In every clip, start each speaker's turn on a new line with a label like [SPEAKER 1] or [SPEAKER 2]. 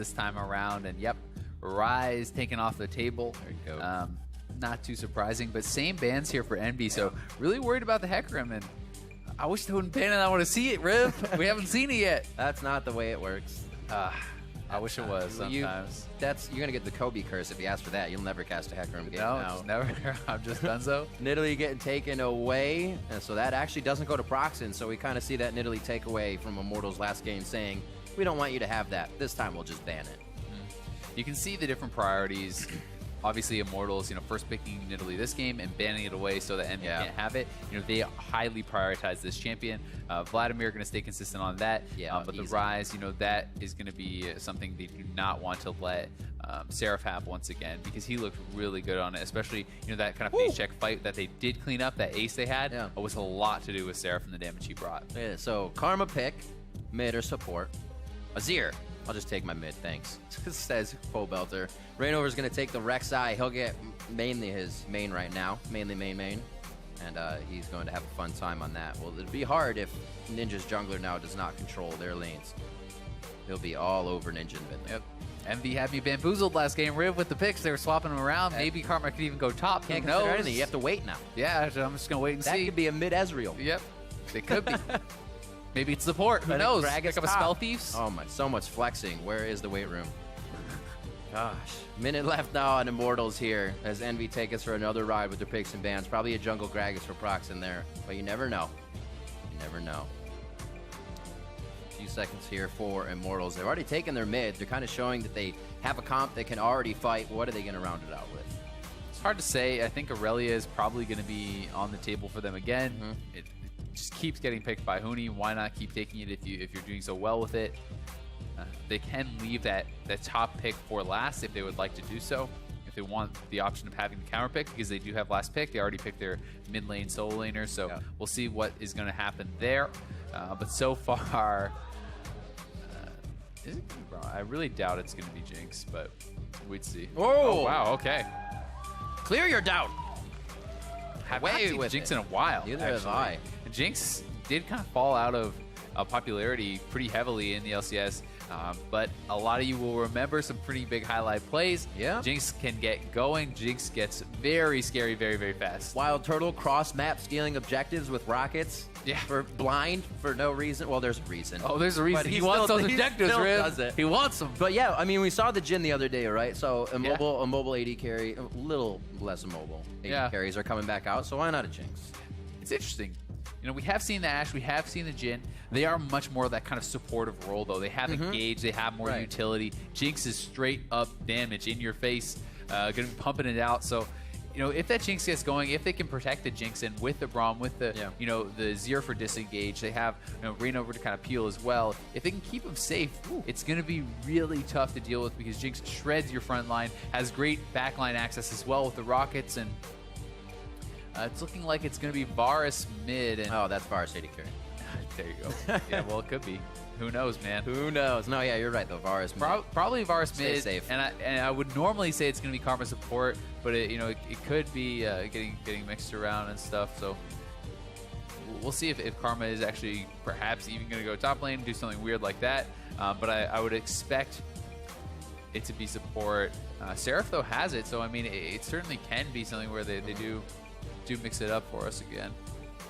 [SPEAKER 1] this time around. And yep, Rise taken off the table.
[SPEAKER 2] There you go.
[SPEAKER 1] Not too surprising, but same bans here for Envy. So really worried about the Hecarim, and I wish they wouldn't ban it. I want to see it, Riv. We haven't seen it yet.
[SPEAKER 2] That's not the way it works.
[SPEAKER 1] I wish it was sometimes.
[SPEAKER 2] You're going to get the Kobe curse if you ask for that. You'll never cast a Hecarim game
[SPEAKER 1] No,
[SPEAKER 2] now.
[SPEAKER 1] just never. I'm just Dunzo.
[SPEAKER 2] Nidalee getting taken away, and so that actually doesn't go to Proxen, so we kind of see that Nidalee take away from Immortals last game saying, we don't want you to have that. This time we'll just ban it.
[SPEAKER 1] You can see the different priorities. Obviously, Immortals, first picking Nidalee this game and banning it away so that Envy can't have it. They highly prioritize this champion. Vladimir going to stay consistent on that.
[SPEAKER 2] Yeah,
[SPEAKER 1] but
[SPEAKER 2] easy.
[SPEAKER 1] the Rise, that is going to be something they do not want to let Seraph have once again, because he looked really good on it. Especially, that kind of face check fight that they did clean up, that ace they had, was a lot to do with Seraph and the damage he brought.
[SPEAKER 2] Yeah, so Karma pick, mid or support. Azir. I'll just take my mid, thanks. Says Full Belter. Rainover's going to take the Rek'Sai. He'll get mainly his main right now. Mainly main. And he's going to have a fun time on that. Well, it'd be hard if Ninja's jungler now does not control their lanes. He'll be all over Ninja in mid lane.
[SPEAKER 1] Yep. Envy had me bamboozled last game, Riv, with the picks. They were swapping them around. Maybe Karma could even go top.
[SPEAKER 2] Can't
[SPEAKER 1] Who
[SPEAKER 2] consider
[SPEAKER 1] knows?
[SPEAKER 2] anything. You have to wait now.
[SPEAKER 1] Yeah, so I'm just going to wait and
[SPEAKER 2] That
[SPEAKER 1] see.
[SPEAKER 2] could be a mid Ezreal.
[SPEAKER 1] Yep. It could be. Maybe it's support. Who knows? Pick up a Spell Thieves.
[SPEAKER 2] Oh my, so much flexing. Where is the weight room? Gosh. Minute left now on Immortals here as Envy take us for another ride with their picks and bans. Probably a jungle Gragas for Prox in there, but you never know. You never know. A few seconds here for Immortals. They've already taken their mid. They're kind of showing that they have a comp that can already fight. What are they going to round it out with?
[SPEAKER 1] It's hard to say. I think Aurelia is probably going to be on the table for them again. It just keeps getting picked by Huni. Why not keep taking it if you're doing so well with it? They can leave that top pick for last if they would like to do so. If they want the option of having the counter pick, because they do have last pick. They already picked their mid lane solo laner, so we'll see what is going to happen there. But so far, is it gonna be Braum? I really doubt it's going to be Jinx, but we'd see.
[SPEAKER 2] Whoa.
[SPEAKER 1] Oh, wow, okay.
[SPEAKER 2] Clear your doubt.
[SPEAKER 1] Have
[SPEAKER 2] Away
[SPEAKER 1] not seen
[SPEAKER 2] with
[SPEAKER 1] Jinx
[SPEAKER 2] it.
[SPEAKER 1] in a while.
[SPEAKER 2] Neither have I.
[SPEAKER 1] Jinx did kind of fall out of popularity pretty heavily in the LCS, but a lot of you will remember some pretty big highlight plays.
[SPEAKER 2] Yeah.
[SPEAKER 1] Jinx can get going. Jinx gets very scary very, very fast.
[SPEAKER 2] Wild Turtle cross map stealing objectives with rockets.
[SPEAKER 1] Yeah.
[SPEAKER 2] For blind for no reason. Well, there's a reason.
[SPEAKER 1] Oh, there's a reason.
[SPEAKER 2] But
[SPEAKER 1] He wants those
[SPEAKER 2] he
[SPEAKER 1] objectives,
[SPEAKER 2] still
[SPEAKER 1] Riv.
[SPEAKER 2] does it.
[SPEAKER 1] He wants them.
[SPEAKER 2] But yeah, I mean, we saw the Jhin the other day, right? So a mobile AD carry, a little less immobile AD carries are coming back out. So why not a Jinx?
[SPEAKER 1] It's interesting. We have seen the Ashe, we have seen the Jhin. They are much more that kind of supportive role, though. They have engage, they have more utility. Jinx is straight up damage in your face, going to be pumping it out. So, if that Jinx gets going, if they can protect the Jinx and with the Braum, with the, the Zir for disengage, they have, Rainover to kind of peel as well. If they can keep them safe, it's going to be really tough to deal with because Jinx shreds your front line, has great backline access as well with the rockets, and it's looking like it's going to be Varus mid. And
[SPEAKER 2] Oh, that's Varus AD carry.
[SPEAKER 1] there you go. Yeah, well, it could be. Who knows, man?
[SPEAKER 2] Who knows? No, yeah, you're right, though. Varus mid.
[SPEAKER 1] Probably Varus
[SPEAKER 2] Stay
[SPEAKER 1] mid.
[SPEAKER 2] safe.
[SPEAKER 1] And I would normally say it's going to be Karma support, but it could be getting mixed around and stuff. So we'll see if Karma is actually perhaps even going to go top lane, do something weird like that. But I would expect it to be support. Seraph, though, has it, so I mean, it certainly can be something where they do mix it up for us again.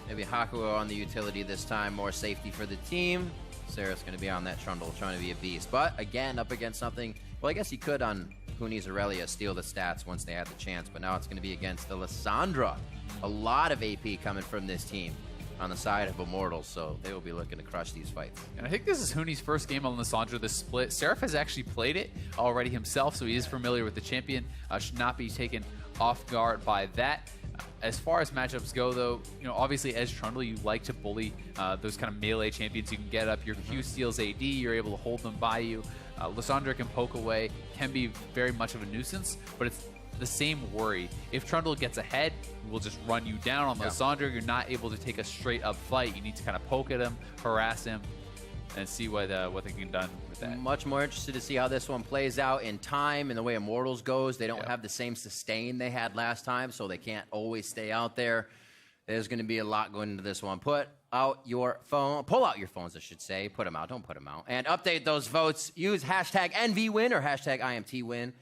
[SPEAKER 2] Maybe Hakuo on the utility this time, more safety for the team. Seraph's going to be on that Trundle trying to be a beast. But again, up against something, well, I guess he could on Huni's Aurelia steal the stats once they had the chance, but now it's going to be against the Lissandra. A lot of AP coming from this team on the side of Immortals, so they will be looking to crush these fights.
[SPEAKER 1] And I think this is Huni's first game on Lissandra, this split. Seraph has actually played it already himself, so he is familiar with the champion. Should not be taken off guard by that. As far as matchups go, though, obviously as Trundle, you like to bully those kind of melee champions. You can get up, your Q steals AD, you're able to hold them by you. Lissandra can poke away, can be very much of a nuisance, but it's the same worry. If Trundle gets ahead, we'll just run you down on Lissandra. You're not able to take a straight up fight. You need to kind of poke at him, harass him, and see what they can done with that.
[SPEAKER 2] Much more interested to see how this one plays out in time and the way Immortals goes. They don't have the same sustain they had last time, so they can't always stay out there. There's going to be a lot going into this one. Pull out your phones, I should say. Put them out, don't put them out. And update those votes. Use hashtag NVWin or hashtag IMTWin.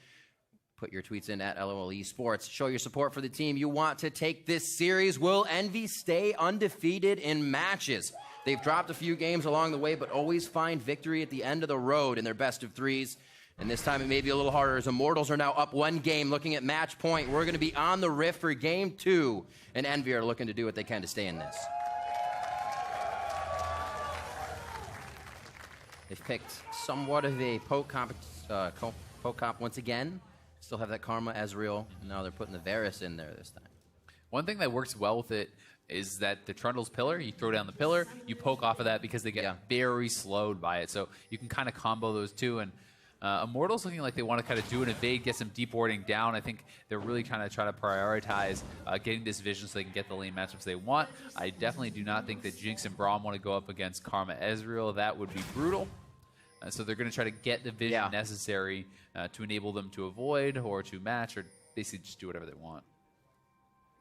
[SPEAKER 2] Put your tweets in at LOL Esports. Show your support for the team you want to take this series. Will Envy stay undefeated in matches? They've dropped a few games along the way, but always find victory at the end of the road in their best of threes. And this time it may be a little harder as Immortals are now up 1 game, looking at match point. We're going to be on the rift for game 2, and Envy are looking to do what they can to stay in this. They've picked somewhat of a poke comp once again. Still have that Karma Ezreal. Now they're putting the Varus in there this time. One
[SPEAKER 1] thing that works well with it is that the Trundle's pillar, you throw down the pillar, you poke off of that because they get very slowed by it. So you can kind of combo those two. And Immortals looking like they want to kind of do an evade, get some deep warding down. I think they're really trying to prioritize getting this vision so they can get the lane matchups they want. I definitely do not think that Jinx and Braum want to go up against Karma Ezreal. That would be brutal. So they're going to try to get the vision necessary to enable them to avoid or to match or basically just do whatever they want.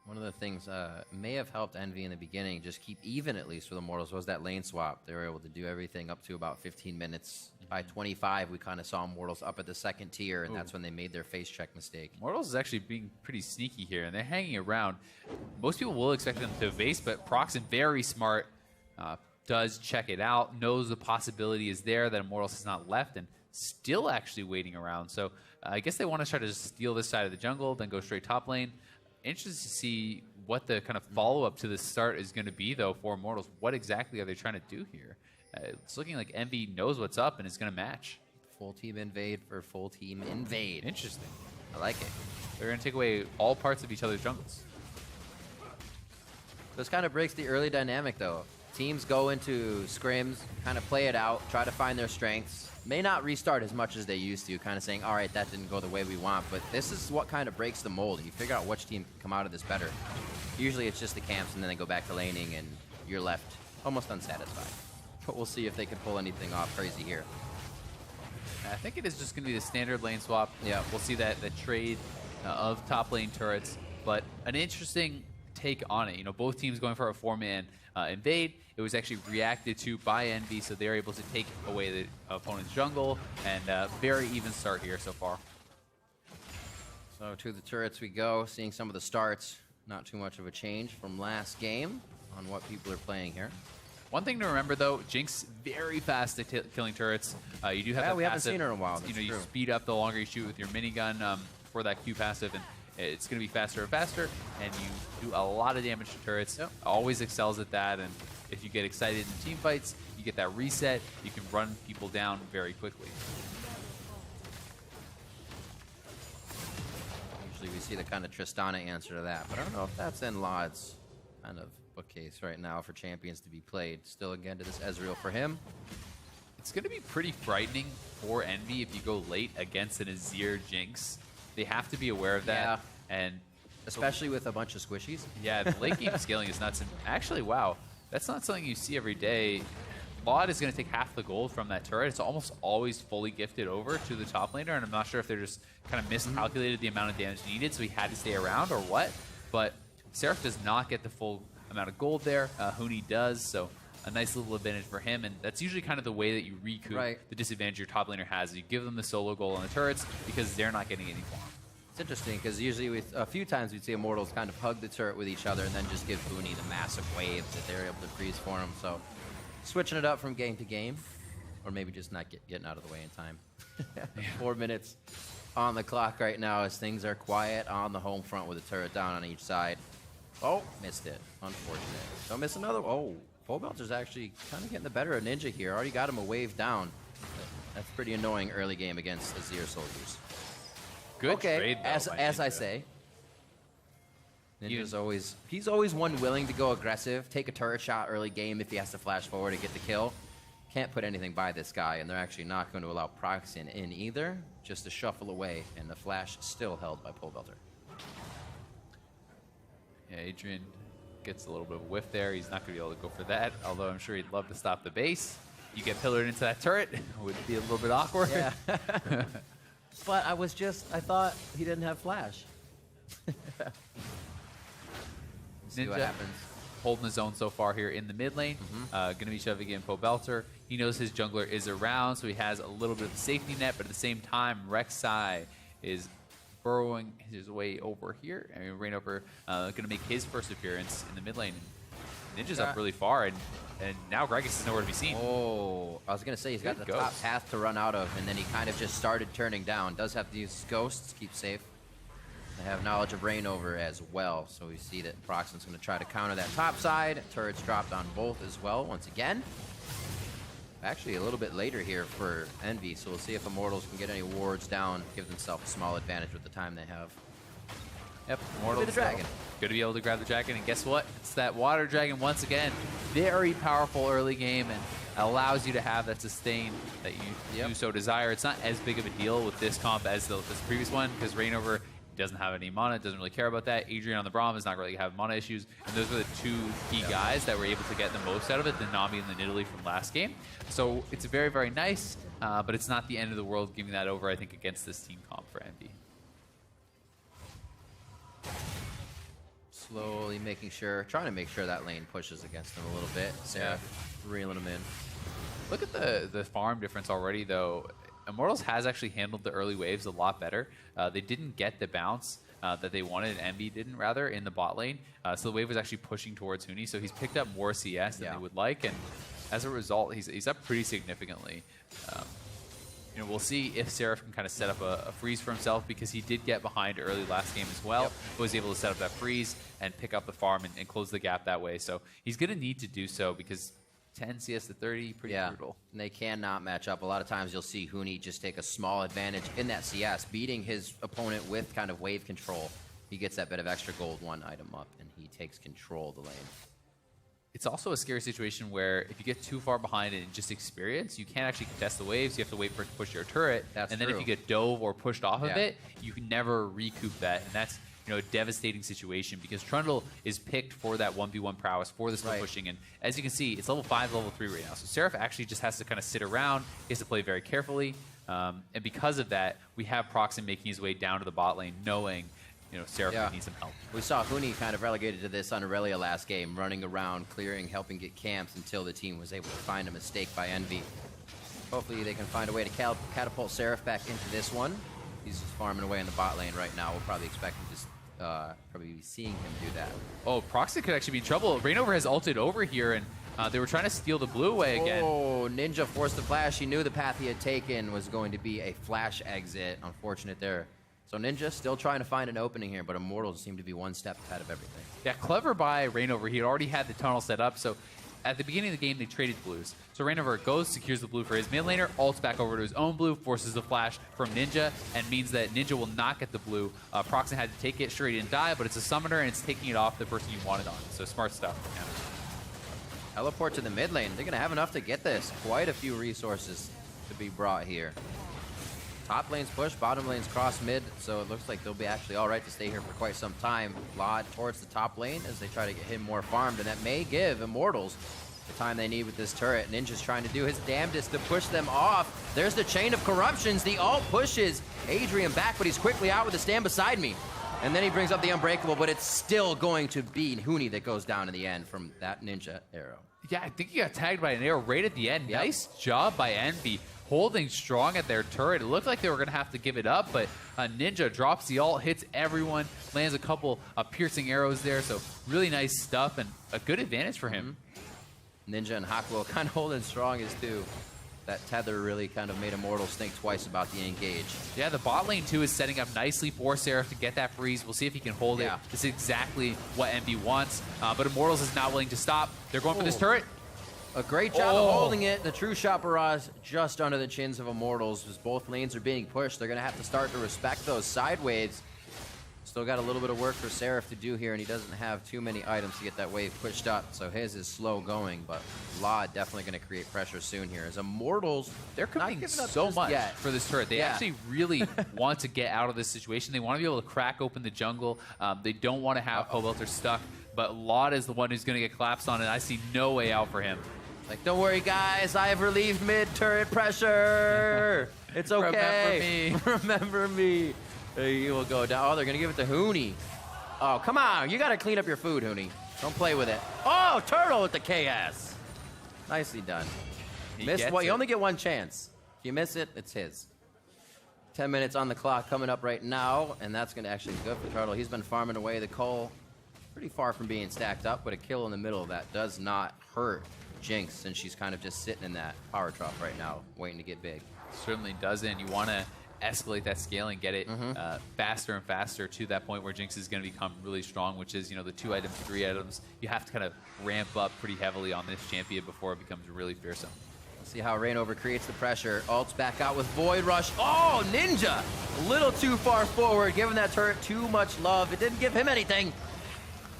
[SPEAKER 2] One of the things may have helped Envy in the beginning, just keep even at least for the Immortals, was that lane swap. They were able to do everything up to about 15 minutes. By 25, we kind of saw Immortals up at the 2nd tier, and that's when they made their face check mistake.
[SPEAKER 1] Immortals is actually being pretty sneaky here, and they're hanging around. Most people will expect them to evade, but Proxen, very smart, does check it out, knows the possibility is there that Immortals has not left, and still actually waiting around. So I guess they want to try to steal this side of the jungle, then go straight top lane. Interested to see what the kind of follow-up to this start is going to be, though, for Immortals. What exactly are they trying to do here? It's looking like Envy knows what's up and is going to match.
[SPEAKER 2] Full team invade for full team invade.
[SPEAKER 1] Interesting.
[SPEAKER 2] I like it.
[SPEAKER 1] They're going to take away all parts of each other's jungles.
[SPEAKER 2] This kind of breaks the early dynamic, though. Teams go into scrims, kind of play it out, try to find their strengths. May not restart as much as they used to, kind of saying, all right, that didn't go the way we want, but this is what kind of breaks the mold. You figure out which team can come out of this better. Usually it's just the camps, and then they go back to laning, and you're left almost unsatisfied. But we'll see if they can pull anything off crazy here.
[SPEAKER 1] I think it is just going to be the standard lane swap.
[SPEAKER 2] Yeah,
[SPEAKER 1] we'll see that the trade of top lane turrets, but an interesting take on it. You know, both teams going for a 4-man invade. It was actually reacted to by Envy, so they're able to take away the opponent's jungle, and very even start here so far.
[SPEAKER 2] So to the turrets we go, seeing some of the starts. Not too much of a change from last game on what people are playing here.
[SPEAKER 1] One thing to remember, though, Jinx very fast at killing turrets. You do have that
[SPEAKER 2] we
[SPEAKER 1] passive,
[SPEAKER 2] haven't seen her in a while. That's
[SPEAKER 1] you
[SPEAKER 2] true.
[SPEAKER 1] speed up the longer you shoot with your minigun for that Q passive, and it's going to be faster and faster, and you do a lot of damage to turrets.
[SPEAKER 2] Yep.
[SPEAKER 1] Always excels at that, and if you get excited in team fights, you get that reset. You can run people down very quickly.
[SPEAKER 2] Usually we see the kind of Tristana answer to that, but I don't know if that's in Lod's kind of bookcase right now for champions to be played. Still again to this Ezreal for him.
[SPEAKER 1] It's going to be pretty frightening for Envy if you go late against an Azir Jinx. They have to be aware of that. And
[SPEAKER 2] especially with a bunch of squishies.
[SPEAKER 1] Yeah, the late game scaling is nuts. And actually, wow, that's not something you see every day. Laud is going to take half the gold from that turret. It's almost always fully gifted over to the top laner, and I'm not sure if they're just kind of miscalculated the amount of damage needed, so he had to stay around or what. But Seraph does not get the full amount of gold there. Huni does, so a nice little advantage for him, and that's usually kind of the way that you recoup the disadvantage your top laner has. You give them the solo goal on the turrets because they're not getting any farm.
[SPEAKER 2] It's interesting because usually with a few times we'd see Immortals kind of hug the turret with each other and then just give Huni the massive waves that they're able to freeze for him. So switching it up from game to game, or maybe just not getting out of the way in time. 4 minutes on the clock right now as things are quiet on the home front with a turret down on each side. Oh, missed it. Unfortunate. Don't miss another. Oh, Pobelter's actually kind of getting the better of Ninja here. Already got him a wave down. That's pretty annoying early game against Azir soldiers.
[SPEAKER 1] Good trade, though,
[SPEAKER 2] as I say. Ninja's he's always one willing to go aggressive, take a turret shot early game if he has to flash forward to get the kill. Can't put anything by this guy, and they're actually not going to allow Proxen in either, just to shuffle away, and the flash still held by Pobelter.
[SPEAKER 1] Yeah, Adrian gets a little bit of a whiff there. He's not going to be able to go for that, although I'm sure he'd love to stop the base. You get pillared into that turret, it would be a little bit awkward.
[SPEAKER 2] Yeah. But I thought he didn't have flash. See what happens.
[SPEAKER 1] holding his own so far here in the mid lane. Going to be shoving in Pobelter. He knows his jungler is around, so he has a little bit of a safety net, but at the same time, Rek'Sai is burrowing his way over here. I mean, Reignover going to make his first appearance in the mid lane. Ninja's up really far, and now Gragas is nowhere to be seen.
[SPEAKER 2] Oh, I was going to say he's got the top path to run out of, and then he kind of just started turning down. Does have to use ghosts, keep safe. They have knowledge of Reignover as well, so we see that Proxim's going to try to counter that top side. Turrets dropped on both as well once again. Actually, a little bit later here for Envy, so we'll see if Immortals can get any wards down, give themselves a small advantage with the time they have.
[SPEAKER 1] Yep, Immortals
[SPEAKER 2] the dragon.
[SPEAKER 1] Good to be able to grab the dragon, and guess what? It's that water dragon once again. Very powerful early game, and allows you to have that sustain that you do so desire. It's not as big of a deal with this comp as this previous one, because Reignover doesn't have any mana, doesn't really care about that. Adrian on the Braum is not really having mana issues, and those were the two key guys that were able to get the most out of it, the Nami and the Nidalee from last game. So it's very, very nice, but it's not the end of the world giving that over, I think, against this team comp for Envy.
[SPEAKER 2] Slowly trying to make sure that lane pushes against them a little bit. Seraph reeling them in.
[SPEAKER 1] Look at the farm difference already, though. Immortals has actually handled the early waves a lot better. They didn't get the bounce that they wanted, Envy didn't, rather, in the bot lane. So the wave was actually pushing towards Huni, so he's picked up more CS than they would like, and as a result, he's up pretty significantly. You know, we'll see if Seraph can kind of set up a freeze for himself, because he did get behind early last game as well. Was able to set up that freeze and pick up the farm and close the gap that way. So he's going to need to do so, because 10 CS to 30, pretty brutal.
[SPEAKER 2] And they cannot match up. A lot of times you'll see Huni just take a small advantage in that CS, beating his opponent with kind of wave control. He gets that bit of extra gold 1 item up, and he takes control of the lane.
[SPEAKER 1] It's also a scary situation where if you get too far behind and just experience, you can't actually contest the waves. You have to wait for it to push your turret.
[SPEAKER 2] That's
[SPEAKER 1] and then if you get dove or pushed off of it, you can never recoup that. And that's, you know, a devastating situation, because Trundle is picked for that 1v1 prowess, for the slow pushing. And as you can see, it's level 5, level 3 right now. So Seraph actually just has to kind of sit around. He has to play very carefully. And because of that, we have Proxim making his way down to the bot lane, knowing, you know, Seraph needs some help.
[SPEAKER 2] We saw Huni kind of relegated to this on Aurelia last game, running around, clearing, helping get camps until the team was able to find a mistake by Envy. Hopefully they can find a way to catapult Seraph back into this one. He's just farming away in the bot lane right now. We'll probably expect him to probably be seeing him do that.
[SPEAKER 1] Oh, Proxy could actually be in trouble. Reignover has ulted over here, and they were trying to steal the blue away again.
[SPEAKER 2] Oh, Ninja forced the flash. He knew the path he had taken was going to be a flash exit. Unfortunate there. So Ninja still trying to find an opening here, but Immortals seem to be one step ahead of everything.
[SPEAKER 1] Yeah, clever by Reignover. He had already had the tunnel set up, so at the beginning of the game, they traded blues. So Reignover goes, secures the blue for his mid laner, ults back over to his own blue, forces the flash from Ninja, and means that Ninja will not get the blue. Proxim had to take it. Sure, he didn't die, but it's a summoner, and it's taking it off the person you wanted on. So smart stuff.
[SPEAKER 2] Teleport to the mid lane. They're going to have enough to get this. Quite a few resources to be brought here. Top lane's push, bottom lane's cross mid, so it looks like they'll be actually all right to stay here for quite some time. Lod towards the top lane as they try to get him more farmed, and that may give Immortals the time they need with this turret. Ninja's trying to do his damnedest to push them off. There's the chain of corruptions. The ult pushes Adrian back, but he's quickly out with a stand beside me. And then he brings up the unbreakable, but it's still going to be Huni that goes down in the end from that Ninja arrow.
[SPEAKER 1] Yeah, I think he got tagged by an arrow right at the end. Nice job by Envy, holding strong at their turret. It looked like they were going to have to give it up, but Ninja drops the ult, hits everyone, lands a couple piercing arrows there. So really nice stuff and a good advantage for him.
[SPEAKER 2] Ninja and Hakuo kind of holding strong as too. That tether really kind of made Immortals think twice about the engage.
[SPEAKER 1] Yeah, the bot lane too is setting up nicely for Seraph to get that freeze. We'll see if he can hold it. This is exactly what Envy wants, but Immortals is not willing to stop. They're going for this turret.
[SPEAKER 2] A great job of holding it. The true shot barrage just under the chins of Immortals as both lanes are being pushed. They're going to have to start to respect those side waves. Still got a little bit of work for Seraph to do here, and he doesn't have too many items to get that wave pushed up, so his is slow going, but Law definitely going to create pressure soon here. As Immortals,
[SPEAKER 1] they're committing so much for this turret. They actually really want to get out of this situation. They want to be able to crack open the jungle. They don't want to have Pobelter stuck, but Law is the one who's going to get collapsed on, and I see no way out for him.
[SPEAKER 2] Like, don't worry, guys. I have relieved mid-turret pressure. It's okay. Remember me. Remember me. He will go down. Oh, they're going to give it to Huni. Oh, come on. You got to clean up your food, Huni. Don't play with it. Oh, Turtle with the KS. Nicely done. Missed. Well, you only get one chance. If you miss it, it's his. 10 minutes on the clock coming up right now, and that's going to actually be good for Turtle. He's been farming away the coal pretty far from being stacked up, but a kill in the middle of that does not hurt Jinx, since she's kind of just sitting in that power trough right now, waiting to get big.
[SPEAKER 1] Certainly doesn't. You want to escalate that scaling, get it faster and faster to that point where Jinx is going to become really strong, which is, you know, the 2 items, 3 items. You have to kind of ramp up pretty heavily on this champion before it becomes really fearsome.
[SPEAKER 2] Let's see how Reignover creates the pressure. Ult's back out with Void Rush. Oh, Ninja! A little too far forward, giving that turret too much love. It didn't give him anything.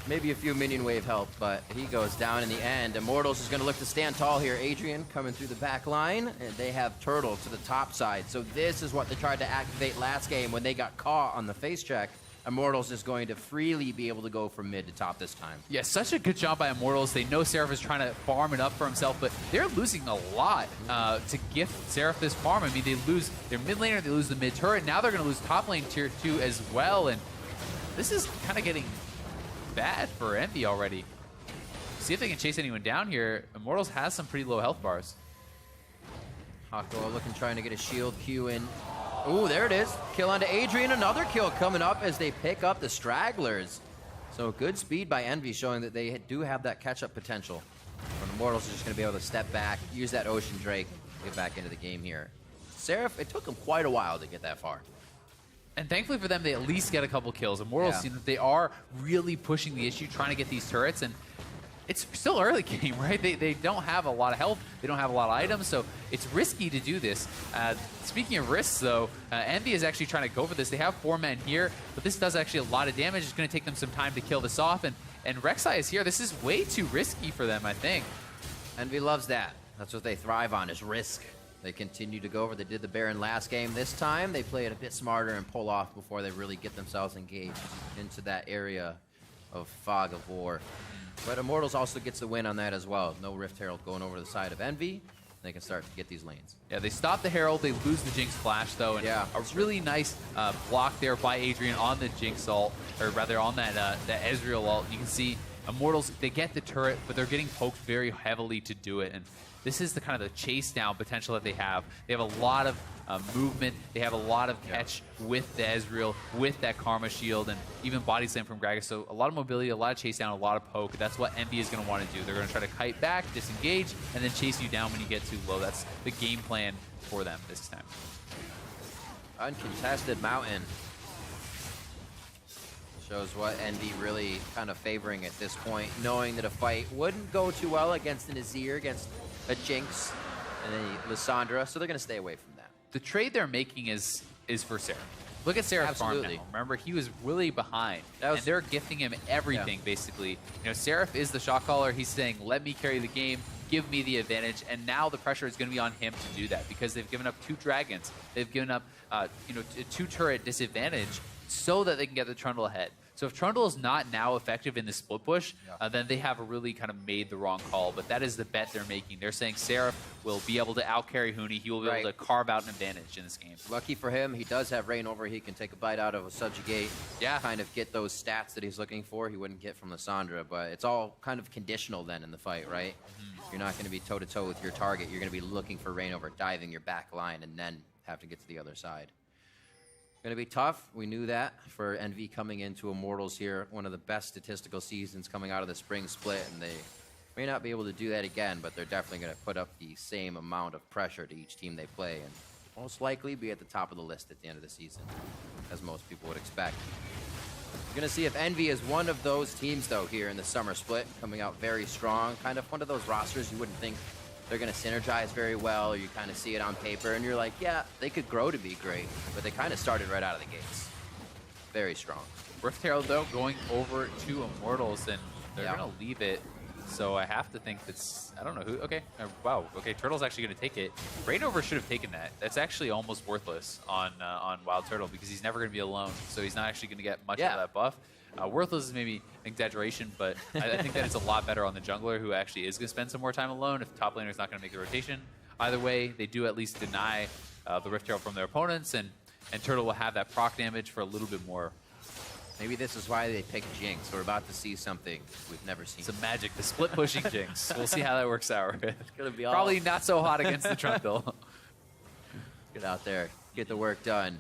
[SPEAKER 2] Maybe a few minion wave help, but he goes down in the end. Immortals is going to look to stand tall here. Adrian coming through the back line, and they have Turtle to the top side. So this is what they tried to activate last game when they got caught on the face check. Immortals is going to freely be able to go from mid to top this time.
[SPEAKER 1] Yeah, such a good job by Immortals. They know Seraph is trying to farm it up for himself, but they're losing a lot to gift Seraph this farm. I mean, they lose their mid laner, they lose the mid turret. Now they're going to lose top lane tier 2 as well, and this is kind of getting bad for Envy already. See if they can chase anyone down here. Immortals has some pretty low health bars.
[SPEAKER 2] Hako looking, trying to get a shield Q in. Ooh, there it is. Kill onto Adrian. Another kill coming up as they pick up the stragglers. So good speed by Envy, showing that they do have that catch-up potential. But Immortals are just going to be able to step back, use that Ocean Drake, get back into the game here. Seraph, it took them quite a while to get that far.
[SPEAKER 1] And thankfully for them, they at least get a couple kills. Immortals, you know, they are really pushing the issue, trying to get these turrets, and it's still early game, right? They don't have a lot of health, they don't have a lot of items, so it's risky to do this. Speaking of risks, though, Envy is actually trying to go for this. They have 4 men here, but this does actually a lot of damage. It's going to take them some time to kill this off, and Rek'Sai is here. This is way too risky for them, I think.
[SPEAKER 2] Envy loves that. That's what they thrive on, is risk. They continue to go over. They did the Baron last game. This time, they play it a bit smarter and pull off before they really get themselves engaged into that area of fog of war. But Immortals also gets the win on that as well. No Rift Herald going over to the side of Envy. They can start to get these lanes.
[SPEAKER 1] Yeah, they stop the Herald. They lose the Jinx Flash, though. And a really nice block there by Adrian on the Jinx ult, or rather on that Ezreal ult. You can see Immortals, they get the turret, but they're getting poked very heavily to do it. And this is the kind of the chase down potential that they have. They have a lot of movement. They have a lot of catch with the Ezreal, with that Karma Shield, and even Body Slam from Gragas. So a lot of mobility, a lot of chase down, a lot of poke. That's what Envy is going to want to do. They're going to try to kite back, disengage, and then chase you down when you get too low. That's the game plan for them this time.
[SPEAKER 2] Uncontested Mountain. Shows what Envy really kind of favoring at this point, knowing that a fight wouldn't go too well against an Azir, against a Jinx, and a Lissandra, so they're going to stay away from that.
[SPEAKER 1] The trade they're making is for Seraph. Look at Seraph's farm now. Remember, he was really behind, and they're gifting him everything, basically. You know, Seraph is the shot caller. He's saying, let me carry the game, give me the advantage, and now the pressure is going to be on him to do that because they've given up 2 dragons. They've given up, you know, a 2-turret disadvantage so that they can get the Trundle ahead. So if Trundle is not now effective in the split push, then they have really kind of made the wrong call. But that is the bet they're making. They're saying Seraph will be able to outcarry Huni. He will be able to carve out an advantage in this game.
[SPEAKER 2] Lucky for him, he does have Reignover. He can take a bite out of a Subjugate. Kind of get those stats that he's looking for. He wouldn't get from Lissandra, but it's all kind of conditional then in the fight, right? You're not going to be toe-to-toe with your target. You're going to be looking for Reignover, diving your back line, and then have to get to the other side. Going to be tough. We knew that for Envy coming into Immortals here. One of the best statistical seasons coming out of the spring split, and they may not be able to do that again, but they're definitely going to put up the same amount of pressure to each team they play, and most likely be at the top of the list at the end of the season, as most people would expect. We're going to see if Envy is one of those teams, though, here in the summer split, coming out very strong. Kind of one of those rosters you wouldn't think they're going to synergize very well, or you kind of see it on paper, and you're like, yeah, they could grow to be great, but they kind of started right out of the gates. Very strong.
[SPEAKER 1] Rift Herald, though, going over to Immortals, and they're going to leave it. So I have to think that's, I don't know who, okay, wow, okay, Turtle's actually going to take it. Reignover should have taken that. That's actually almost worthless on Wild Turtle because he's never going to be alone, so he's not actually going to get much of that buff. Worthless is maybe an exaggeration, but I think that it's a lot better on the jungler who actually is going to spend some more time alone if the top laner is not going to make the rotation. Either way, they do at least deny the Rift Herald from their opponents, and Turtle will have that proc damage for a little bit more.
[SPEAKER 2] Maybe this is why they picked Jinx. We're about to see something we've never seen.
[SPEAKER 1] Some magic, the split pushing Jinx. We'll see how that works out.
[SPEAKER 2] It's gonna be
[SPEAKER 1] Probably not so hot against the Trundle.
[SPEAKER 2] Get out there, get the work done.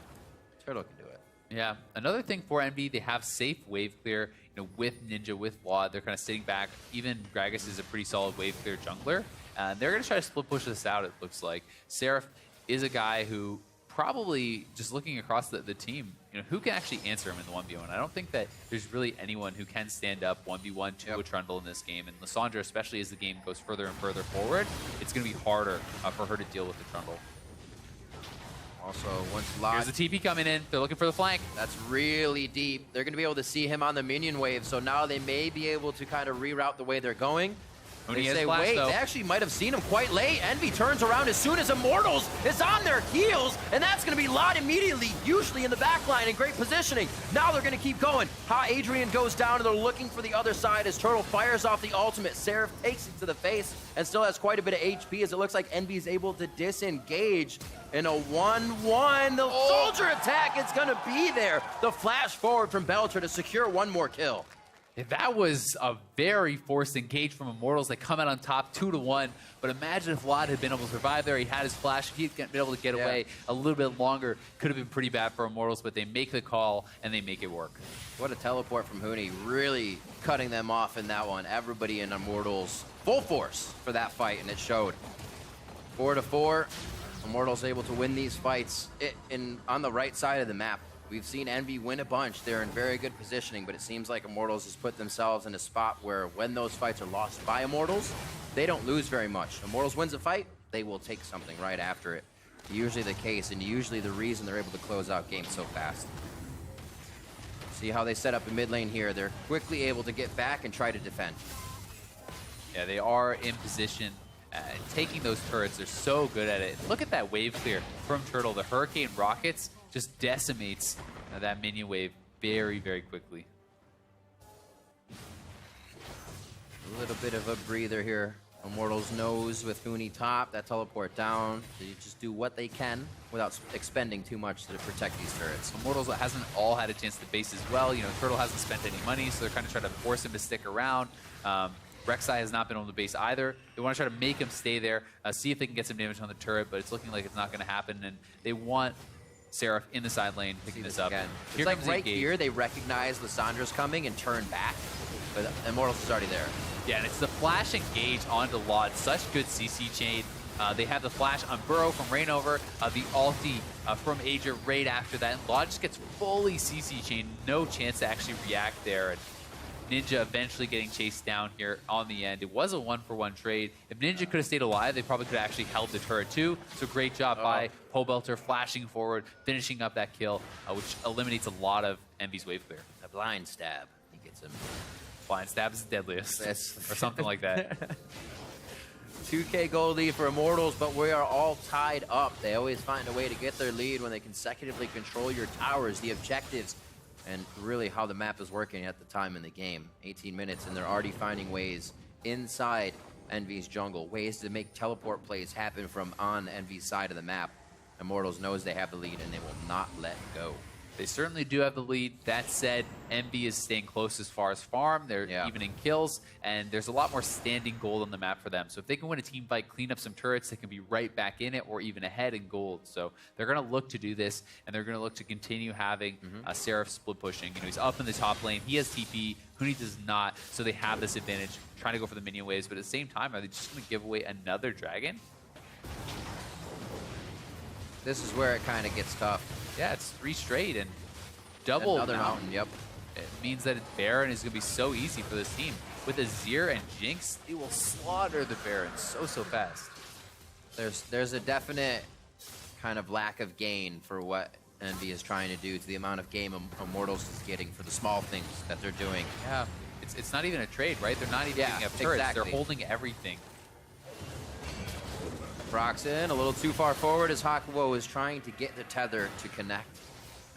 [SPEAKER 2] Turtle can do it.
[SPEAKER 1] Yeah, another thing for Envy, they have safe wave clear, with Ninja, with Vlad. They're kind of sitting back. Even Gragas is a pretty solid wave clear jungler. And they're going to try to split push this out, it looks like. Seraph is a guy who probably, just looking across the team, who can actually answer him in the 1v1? I don't think that there's really anyone who can stand up 1v1 to a Trundle in this game. And Lissandra, especially as the game goes further and further forward, it's going to be harder for her to deal with the Trundle.
[SPEAKER 2] Also, once Vlad...
[SPEAKER 1] Here's the TP coming in. They're looking for the flank.
[SPEAKER 2] That's really deep. They're going to be able to see him on the minion wave, so now they may be able to kind of reroute the way they're going. They say, wait, they actually might have seen him quite late. Envy turns around as soon as Immortals is on their heels, and that's going to be Lot immediately, usually in the back line in great positioning. Now they're going to keep going. Adrian goes down, and they're looking for the other side as Turtle fires off the ultimate. Seraph takes it to the face and still has quite a bit of HP, as it looks like Envy is able to disengage in a 1-1. The soldier attack is going to be there. The flash forward from Belter to secure one more kill.
[SPEAKER 1] That was a very forced engage from Immortals. They come out on top 2-1. But imagine if Vlad had been able to survive there. He had his flash. If he'd been able to get away a little bit longer, could have been pretty bad for Immortals. But they make the call, and they make it work.
[SPEAKER 2] What a teleport from Huni. Really cutting them off in that one. Everybody in Immortals full force for that fight, and it showed. 4-4. Immortals able to win these fights on the right side of the map. We've seen Envy win a bunch. They're in very good positioning, but it seems like Immortals has put themselves in a spot where when those fights are lost by Immortals, they don't lose very much. Immortals wins a fight, they will take something right after it. Usually the case, and usually the reason they're able to close out games so fast. See how they set up in mid lane here. They're quickly able to get back and try to defend.
[SPEAKER 1] Yeah, they are in position. Taking those turrets, they're so good at it. Look at that wave clear from Turtle. The Hurricane Rockets just decimates that minion wave very, very quickly.
[SPEAKER 2] A little bit of a breather here. Immortals knows with Huni top, that teleport down. They just do what they can without expending too much to protect these turrets.
[SPEAKER 1] Immortals hasn't all had a chance to base as well. Turtle hasn't spent any money, so they're kind of trying to force him to stick around. Rek'Sai has not been able to base either. They want to try to make him stay there, see if they can get some damage on the turret, but it's looking like it's not going to happen, and they want Seraph in the side lane picking this up.
[SPEAKER 2] Again. It's like right here, they recognize Lissandra's coming and turn back, but Immortals is already there.
[SPEAKER 1] Yeah, and it's the flash engage onto Laud. Such good CC chain. They have the flash on Burrow from Rainover, the ulti from Aegir right after that. And Laud just gets fully CC chain, no chance to actually react there. And Ninja eventually getting chased down here on the end. It was a 1-for-1 trade. If Ninja could have stayed alive, they probably could have actually held the turret too. So great job by Pobelter flashing forward, finishing up that kill, which eliminates a lot of Envy's wave clear.
[SPEAKER 2] A blind stab. He gets him.
[SPEAKER 1] Blind stab is the deadliest, or something like that.
[SPEAKER 2] 2K gold lead for Immortals, but we are all tied up. They always find a way to get their lead when they consecutively control your towers, the objectives, and really how the map is working at the time in the game. 18 minutes, and they're already finding ways inside Envy's jungle, ways to make teleport plays happen from on Envy's side of the map. Immortals knows they have the lead, and they will not let go.
[SPEAKER 1] They certainly do have the lead. That said, Envy is staying close as far as farm. They're even in kills, and there's a lot more standing gold on the map for them. So if they can win a team fight, clean up some turrets, they can be right back in it or even ahead in gold. So they're going to look to do this, and they're going to look to continue having Seraph split pushing. He's up in the top lane. He has TP. Huni does not, so they have this advantage, trying to go for the minion waves. But at the same time, are they just going to give away another dragon?
[SPEAKER 2] This is where it kind of gets tough.
[SPEAKER 1] Yeah, it's 3 straight and double
[SPEAKER 2] another mountain. Yep.
[SPEAKER 1] It means that Baron is going to be so easy for this team. With Azir and Jinx, they will slaughter the Baron so fast.
[SPEAKER 2] There's a definite kind of lack of gain for what Envy is trying to do to the amount of game Immortals is getting for the small things that they're doing.
[SPEAKER 1] Yeah, it's not even a trade, right? They're not even getting up turrets. Exactly. They're holding everything.
[SPEAKER 2] Proxin a little too far forward as Hakuo is trying to get the tether to connect.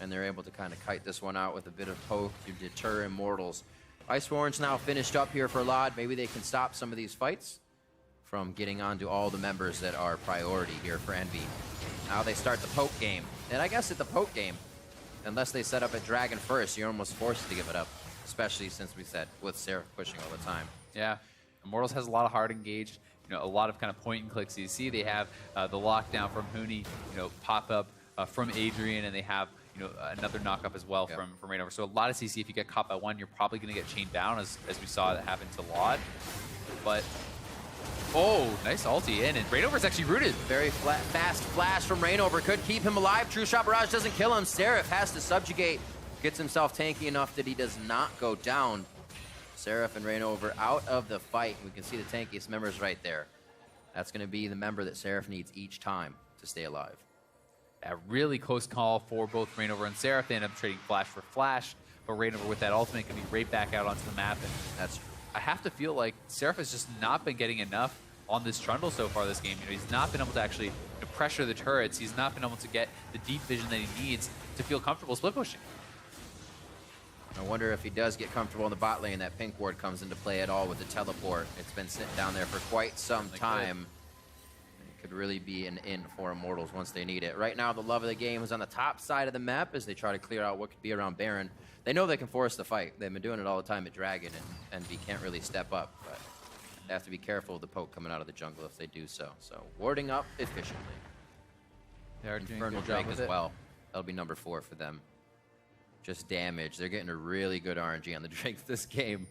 [SPEAKER 2] And they're able to kind of kite this one out with a bit of poke to deter Immortals. Iceborne's now finished up here for Laud. Maybe they can stop some of these fights from getting onto all the members that are priority here for Envy. Now they start the poke game. And I guess at the poke game, unless they set up a dragon first, you're almost forced to give it up, especially since we said with Seraph pushing all the time.
[SPEAKER 1] Yeah, Immortals has a lot of hard engaged, a lot of kind of point and clicks. You see they have the lockdown from Huni, pop up from Adrian, and they have another knock up as well from Rainover. So a lot of CC. If you get caught by one, you're probably going to get chained down, as we saw that happen to Laud. But oh, nice ulti in, and Rainover's actually rooted.
[SPEAKER 2] Very fast flash from Rainover could keep him alive. True Shot Barrage doesn't kill him. Seraph has to subjugate, gets himself tanky enough that he does not go down. Seraph and Rainover out of the fight. We can see the tankiest members right there. That's going to be the member that Seraph needs each time to stay alive.
[SPEAKER 1] A really close call for both Rainover and Seraph. They end up trading flash for flash, but Rainover with that ultimate can be right back out onto the map. And
[SPEAKER 2] that's true.
[SPEAKER 1] I have to feel like Seraph has just not been getting enough on this Trundle so far this game. He's not been able to actually pressure the turrets. He's not been able to get the deep vision that he needs to feel comfortable split pushing.
[SPEAKER 2] I wonder if he does get comfortable in the bot lane, that pink ward comes into play at all with the teleport. It's been sitting down there for quite some time. It could really be an in for Immortals once they need it. Right now, the love of the game is on the top side of the map as they try to clear out what could be around Baron. They know they can force the fight. They've been doing it all the time at Dragon, and Envy can't really step up. But they have to be careful of the poke coming out of the jungle if they do so. So warding up efficiently.
[SPEAKER 1] They are doing
[SPEAKER 2] Infernal
[SPEAKER 1] a good job
[SPEAKER 2] Drake
[SPEAKER 1] with
[SPEAKER 2] as
[SPEAKER 1] it.
[SPEAKER 2] well. That'll be number 4 for them. Just damage. They're getting a really good RNG on the Drakes this game.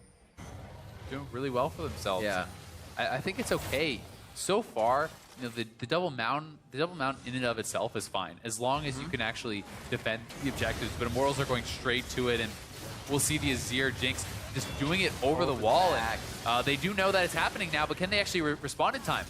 [SPEAKER 1] Doing really well for themselves.
[SPEAKER 2] Yeah.
[SPEAKER 1] I think it's okay. So far, the double mount in and of itself is fine, as long as you can actually defend the objectives. But Immortals are going straight to it, and we'll see the Azir Jinx just doing it over the wall. And, they do know that it's happening now, but can they actually respond in time?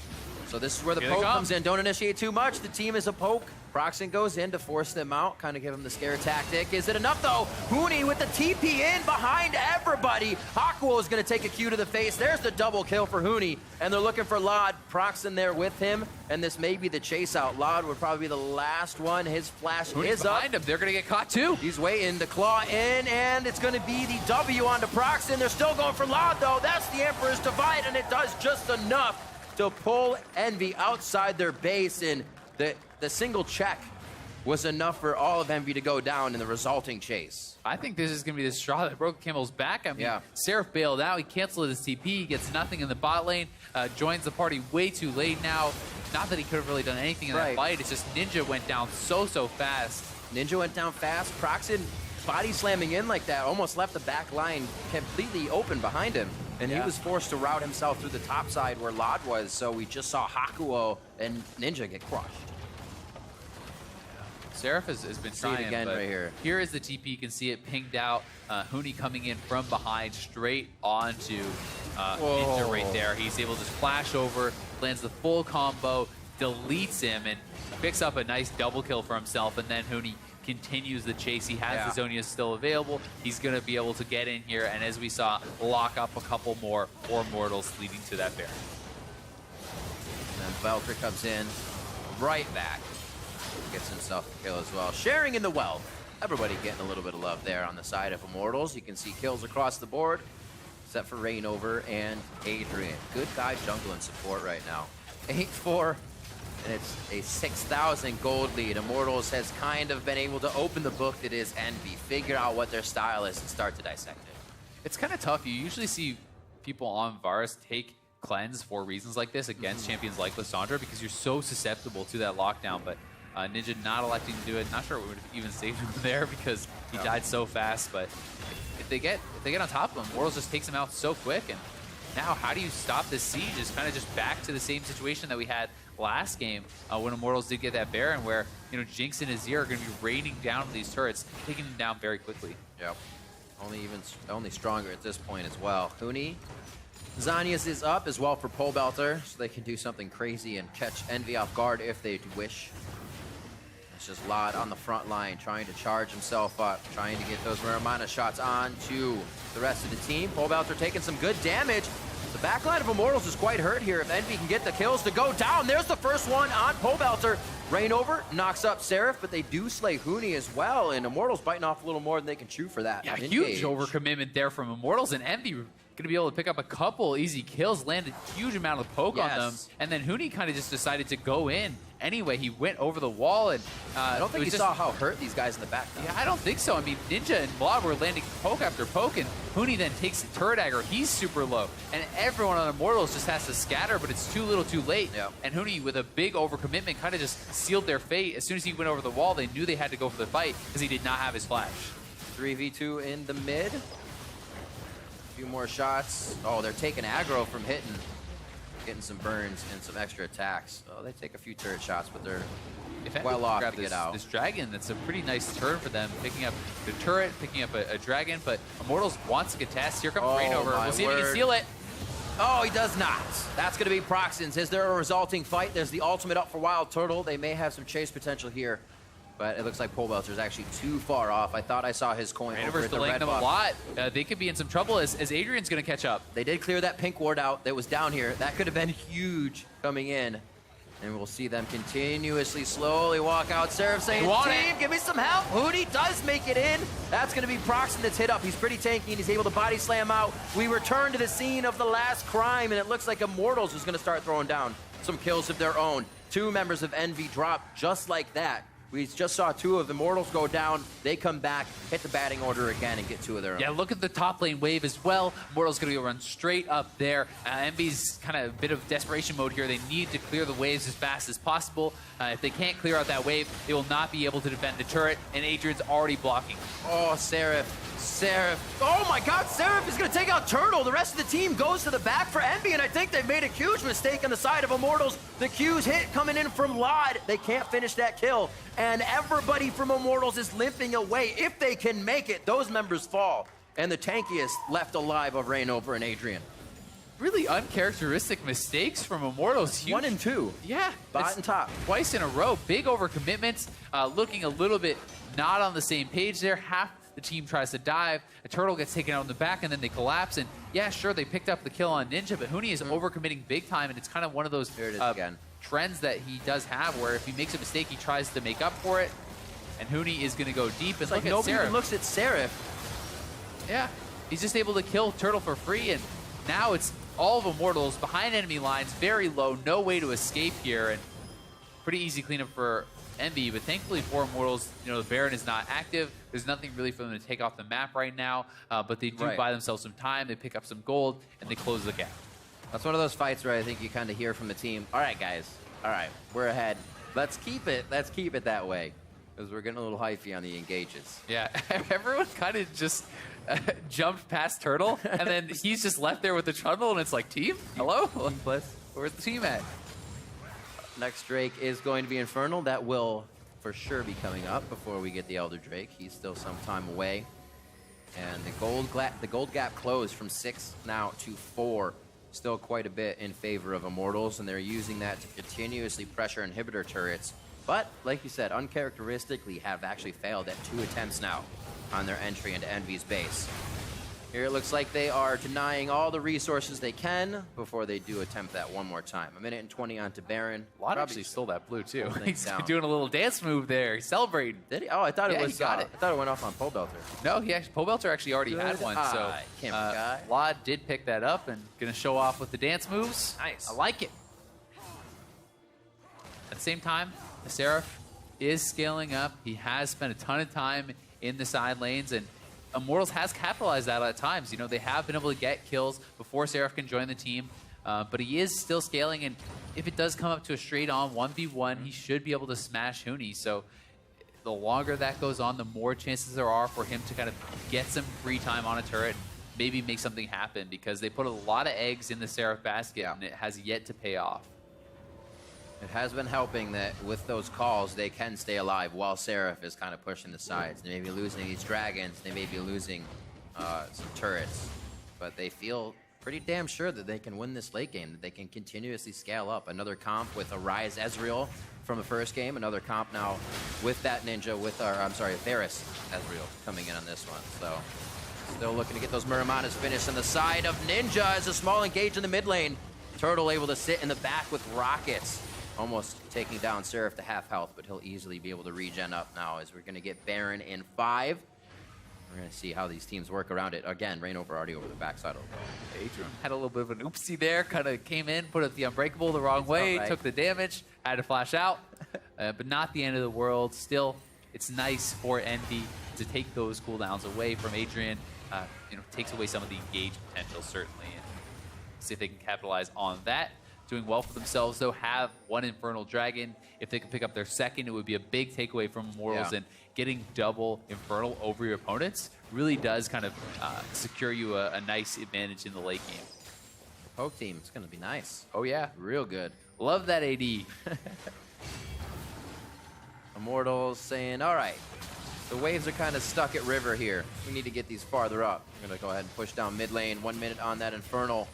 [SPEAKER 2] So this is where the
[SPEAKER 1] Here
[SPEAKER 2] poke
[SPEAKER 1] they come.
[SPEAKER 2] comes in. Don't initiate too much. The team is a poke. Proxen goes in to force them out, kind of give them the scare tactic. Is it enough, though? Huni with the TP in behind everybody. Hakuo is going to take a cue to the face. There's the double kill for Huni, and they're looking for Laud. Proxen there with him, and this may be the chase out. Laud would probably be the last one. His flash
[SPEAKER 1] Huni's
[SPEAKER 2] is up.
[SPEAKER 1] behind him. They're going to get caught, too.
[SPEAKER 2] He's waiting to claw in, and it's going to be the W onto Proxen. They're still going for Laud, though. That's the Emperor's Divide, and it does just enough to pull Envy outside their base, and the single check was enough for all of Envy to go down in the resulting chase.
[SPEAKER 1] I think this is going to be the straw that broke the camel's back. I mean,
[SPEAKER 2] Yeah.
[SPEAKER 1] Seraph bailed out. He canceled his TP. He gets nothing in the bot lane. Joins the party way too late now. Not that he could have really done anything in that fight. It's just Ninja went down so fast.
[SPEAKER 2] Ninja went down fast. Proxen body slamming in like that almost left the back line completely open behind him. And he was forced to route himself through the top side where Laud was. So we just saw Hakuo and Ninja get crushed.
[SPEAKER 1] Seraph has been
[SPEAKER 2] See it
[SPEAKER 1] trying,
[SPEAKER 2] again
[SPEAKER 1] but
[SPEAKER 2] right here.
[SPEAKER 1] Here is the TP. You can see it pinged out. Huni coming in from behind straight onto Ninja right there. He's able to just flash over, lands the full combo, deletes him, and picks up a nice double kill for himself. And then Huni continues the chase. He has the Zhonia still available. He's going to be able to get in here, and as we saw, lock up a couple more for Immortals, leading to that Baron.
[SPEAKER 2] And then Belter comes in right back. Gets himself a kill as well. Sharing in the wealth. Everybody getting a little bit of love there on the side of Immortals. You can see kills across the board, except for Rainover and Adrian. Good guy jungle and support right now. 8-4, and it's a 6,000 gold lead. Immortals has kind of been able to open the book that is Envy, figure out what their style is, and start to dissect it.
[SPEAKER 1] It's kind of tough. You usually see people on Varus take cleanse for reasons like this against champions like Lissandra, because you're so susceptible to that lockdown, but Ninja not electing to do it. Not sure it would have even saved him there because he died so fast. But if they get on top of him, Immortals just takes him out so quick. And now, how do you stop this siege? It's kind of just back to the same situation that we had last game when Immortals did get that Baron, where Jinx and Azir are going to be raining down these turrets, taking them down very quickly.
[SPEAKER 2] Yep. Only stronger at this point as well. Huni, Zhonya's is up as well for Pole Belter, so they can do something crazy and catch Envy off guard if they wish. It's just Laud on the front line, trying to charge himself up, trying to get those Miramana shots on to the rest of the team. Pole Belter taking some good damage. The backline of Immortals is quite hurt here. If Envy can get the kills to go down, there's the first one on Pole Belter. Rainover knocks up Seraph, but they do slay Huni as well, and Immortals biting off a little more than they can chew for that.
[SPEAKER 1] Yeah, huge overcommitment there from Immortals, and Envy going to be able to pick up a couple easy kills, land a huge amount of poke on them,
[SPEAKER 2] Yes.
[SPEAKER 1] and then Huni kind of just decided to go in anyway. He went over the wall, and
[SPEAKER 2] I don't think he saw how hurt these guys in the back, though.
[SPEAKER 1] Yeah, I don't think so. I mean, Ninja and Blob were landing poke after poke, and Huni then takes the turret dagger. He's super low, and everyone on Immortals just has to scatter, but it's too little too late.
[SPEAKER 2] Yeah.
[SPEAKER 1] And Huni, with a big overcommitment, kind of just sealed their fate. As soon as he went over the wall, they knew they had to go for the fight because he did not have his flash.
[SPEAKER 2] 3v2 in the mid. A few more shots. Oh, they're taking aggro from hitting. Getting some burns and some extra attacks. Oh, they take a few turret shots, but they're well off to get out.
[SPEAKER 1] This dragon, that's a pretty nice turn for them, picking up the turret, picking up a dragon, but Immortals wants to contest. Here comes Rain over. We'll see if he can seal it.
[SPEAKER 2] Oh, he does not. That's going to be Proxins. Is there a resulting fight? There's the ultimate up for Wild Turtle. They may have some chase potential here, but it looks like Pole Belter's actually too far off. I thought I saw his coin over
[SPEAKER 1] Rainover's
[SPEAKER 2] at the
[SPEAKER 1] delaying
[SPEAKER 2] red
[SPEAKER 1] them
[SPEAKER 2] buff.
[SPEAKER 1] a lot. They could be in some trouble as Adrian's going to catch up.
[SPEAKER 2] They did clear that pink ward out that was down here. That could have been huge coming in. And we'll see them continuously, slowly walk out. Seraph saying, team, give me some help. Huni does make it in. That's going to be Proxin that's hit up. He's pretty tanky, and he's able to body slam out. We return to the scene of the last crime, and it looks like Immortals is going to start throwing down some kills of their own. 2 members of Envy drop just like that. We just saw 2 of the Immortals go down. They come back, hit the batting order again, and get 2 of their own.
[SPEAKER 1] Yeah, look at the top lane wave as well. Immortals going to run straight up there. Envy's kind of a bit of desperation mode here. They need to clear the waves as fast as possible. If they can't clear out that wave, they will not be able to defend the turret, and Adrian's already blocking.
[SPEAKER 2] Oh, Seraph. Oh my God, Seraph is going to take out Turtle. The rest of the team goes to the back for Envy, and I think they've made a huge mistake on the side of Immortals. The Q's hit coming in from Lod. They can't finish that kill, and everybody from Immortals is limping away. If they can make it, those members fall, and the tankiest left alive of Rainover and Adrian.
[SPEAKER 1] Really uncharacteristic mistakes from Immortals. Huge.
[SPEAKER 2] 1 and 2.
[SPEAKER 1] Yeah.
[SPEAKER 2] Bot and top.
[SPEAKER 1] Twice in a row. Big overcommitments. Looking a little bit not on the same page there. Half the team tries to dive. A turtle gets taken out in the back, and then they collapse. And yeah, sure, they picked up the kill on Ninja, but Huni is overcommitting big time, and it's kind of one of those trends that he does have, where if he makes a mistake, he tries to make up for it. And Huni is going to go deep. And
[SPEAKER 2] It's like nobody even looks at Seraph.
[SPEAKER 1] Yeah, he's just able to kill Turtle for free, and now it's all of Immortals behind enemy lines, very low, no way to escape here, and pretty easy cleanup for Envy, but thankfully for Immortals, you know, the Baron is not active. There's nothing really for them to take off the map right now, but they do buy themselves some time. They pick up some gold, and they close the gap.
[SPEAKER 2] That's one of those fights where I think you kind of hear from the team, all right, guys, all right, we're ahead. Let's keep it that way, because we're getting a little hyphy on the engages.
[SPEAKER 1] Yeah, everyone kind of just jumped past Turtle, and then he's just left there with the trundle, and it's like, team? Hello? Where's the team at?
[SPEAKER 2] Next Drake is going to be Infernal. That will for sure be coming up before we get the Elder Drake. He's still some time away. And the gold gap closed from 6 now to 4. Still quite a bit in favor of Immortals, and they're using that to continuously pressure inhibitor turrets. But, like you said, uncharacteristically have actually failed at 2 attempts now on their entry into Envy's base. Here it looks like they are denying all the resources they can before they do attempt that one more time. 1 minute and 20 onto Baron.
[SPEAKER 1] Lod actually stole that blue, too. He's
[SPEAKER 2] down.
[SPEAKER 1] doing a little dance move there. He's celebrating.
[SPEAKER 2] Did he? Oh, I thought it was.
[SPEAKER 1] He got it.
[SPEAKER 2] I thought it went off on Pole Belter.
[SPEAKER 1] No, Pole Belter actually already had one. So Lod did pick that up and going to show off with the dance moves.
[SPEAKER 2] Nice.
[SPEAKER 1] I like it. At the same time, the Seraph is scaling up. He has spent a ton of time in the side lanes, and Immortals has capitalized that at times. You know, they have been able to get kills before Seraph can join the team, but he is still scaling, and if it does come up to a straight-on 1v1, he should be able to smash Huni. So the longer that goes on, the more chances there are for him to kind of get some free time on a turret, maybe make something happen, because they put a lot of eggs in the Seraph basket, and it has yet to pay off.
[SPEAKER 2] It has been helping that with those calls, they can stay alive while Seraph is kind of pushing the sides. They may be losing these dragons. They may be losing some turrets. But they feel pretty damn sure that they can win this late game, that they can continuously scale up. Another comp with a Rise Ezreal from the first game. Another comp now with that Ninja, with our, Varus Ezreal coming in on this one. So still looking to get those Muramanas finished on the side of Ninja as a small engage in the mid lane. Turtle able to sit in the back with rockets. Almost taking down Seraph to half health, but he'll easily be able to regen up now as we're going to get Baron in 5. We're going to see how these teams work around it. Again, Reignover already over the backside of the goal.
[SPEAKER 1] Adrian had a little bit of an oopsie there, kind of came in, put up the Unbreakable the wrong way,
[SPEAKER 2] right.
[SPEAKER 1] took the damage, had to flash out, but not the end of the world. Still, it's nice for Envy to take those cooldowns away from Adrian. Takes away some of the engage potential, certainly, and see if they can capitalize on that. Doing well for themselves, though, have one Infernal Dragon. If they can pick up their second, it would be a big takeaway from Immortals, and getting double Infernal over your opponents really does kind of secure you a nice advantage in the late game.
[SPEAKER 2] The poke team, it's going to be nice.
[SPEAKER 1] Oh, yeah.
[SPEAKER 2] Real good.
[SPEAKER 1] Love that AD.
[SPEAKER 2] Immortals saying, all right, the waves are kind of stuck at river here. We need to get these farther up. I'm going to go ahead and push down mid lane. 1 minute on that Infernal.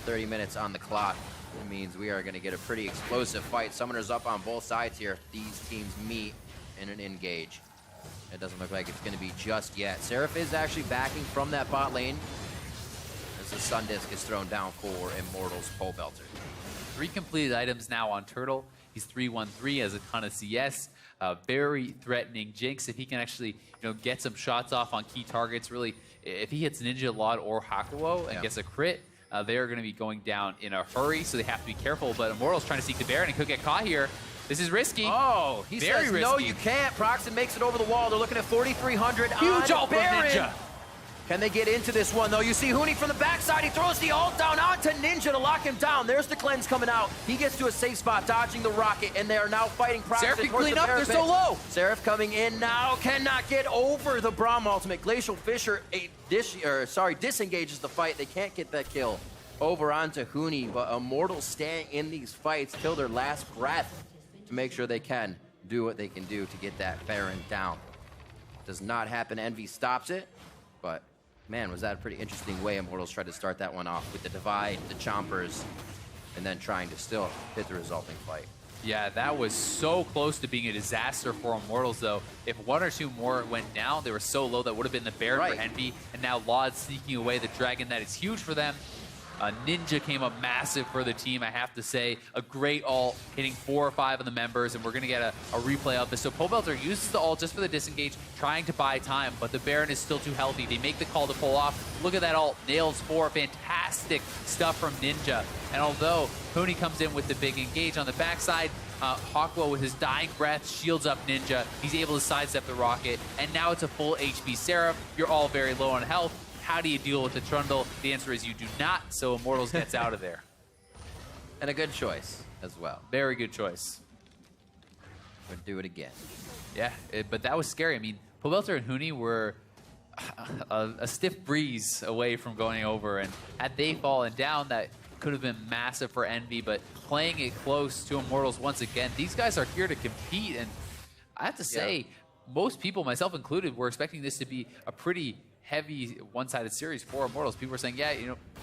[SPEAKER 2] 30 minutes on the clock. It means we are going to get a pretty explosive fight. Summoners up on both sides here if these teams meet in an engage. It doesn't look like it's going to be just yet. Seraph is actually backing from that bot lane as the Sun Disc is thrown down for Immortals Pole Belter.
[SPEAKER 1] 3 completed items now on Turtle. He's 3-1-3, has a ton of CS. Very threatening Jinx. If he can actually get some shots off on key targets, really, if he hits Ninja, Laud, or Hakuo and gets a crit, they are going to be going down in a hurry, so they have to be careful. But Immortals trying to seek the Baron and could get caught here. This is risky.
[SPEAKER 2] Oh, he
[SPEAKER 1] Very
[SPEAKER 2] says,
[SPEAKER 1] risky.
[SPEAKER 2] no, you can't. Proxen makes it over the wall. They're looking at 4,300
[SPEAKER 1] Huge
[SPEAKER 2] on
[SPEAKER 1] ult from
[SPEAKER 2] Baron.
[SPEAKER 1] Ninja.
[SPEAKER 2] Can they get into this one, though? You see Huni from the backside. He throws the ult down onto Ninja to lock him down. There's the cleanse coming out. He gets to a safe spot, dodging the rocket, and they are now fighting Proxen.
[SPEAKER 1] Seraph can
[SPEAKER 2] towards
[SPEAKER 1] clean
[SPEAKER 2] the
[SPEAKER 1] up. They're
[SPEAKER 2] parapet.
[SPEAKER 1] so low.
[SPEAKER 2] Seraph coming in now. Cannot get over the Braum ultimate. Glacial Fissure disengages the fight. They can't get that kill over onto Huni, but Immortals staying in these fights till their last breath to make sure they can do what they can do to get that Baron down. Does not happen. Envy stops it, but man, was that a pretty interesting way Immortals tried to start that one off with the Divide, the Chompers, and then trying to still hit the resulting fight.
[SPEAKER 1] Yeah, that was so close to being a disaster for Immortals, though. If 1 or 2 more went down, they were so low that would have been the Baron for Envy, and now Laud sneaking away the Dragon. That is huge for them. Ninja came up massive for the team, I have to say. A great ult, hitting 4 or 5 of the members, and we're going to get a replay of this. So Pole Belter uses the ult just for the disengage, trying to buy time, but the Baron is still too healthy. They make the call to pull off. Look at that ult. Nails 4. Fantastic stuff from Ninja. And although Huni comes in with the big engage on the backside, Hakuo with his dying breath shields up Ninja. He's able to sidestep the rocket, and now it's a full HP Seraph. You're all very low on health. How do you deal with the Trundle? The answer is you do not, so Immortals gets out of there.
[SPEAKER 2] And a good choice as well.
[SPEAKER 1] Very good choice.
[SPEAKER 2] Would do it again.
[SPEAKER 1] Yeah, but that was scary. I mean, Pole Belter and Huni were a stiff breeze away from going over, and had they fallen down, that could have been massive for Envy, but playing it close to Immortals once again. These guys are here to compete, and I have to say, most people, myself included, were expecting this to be a pretty heavy one-sided series for Immortals. People were saying, yeah,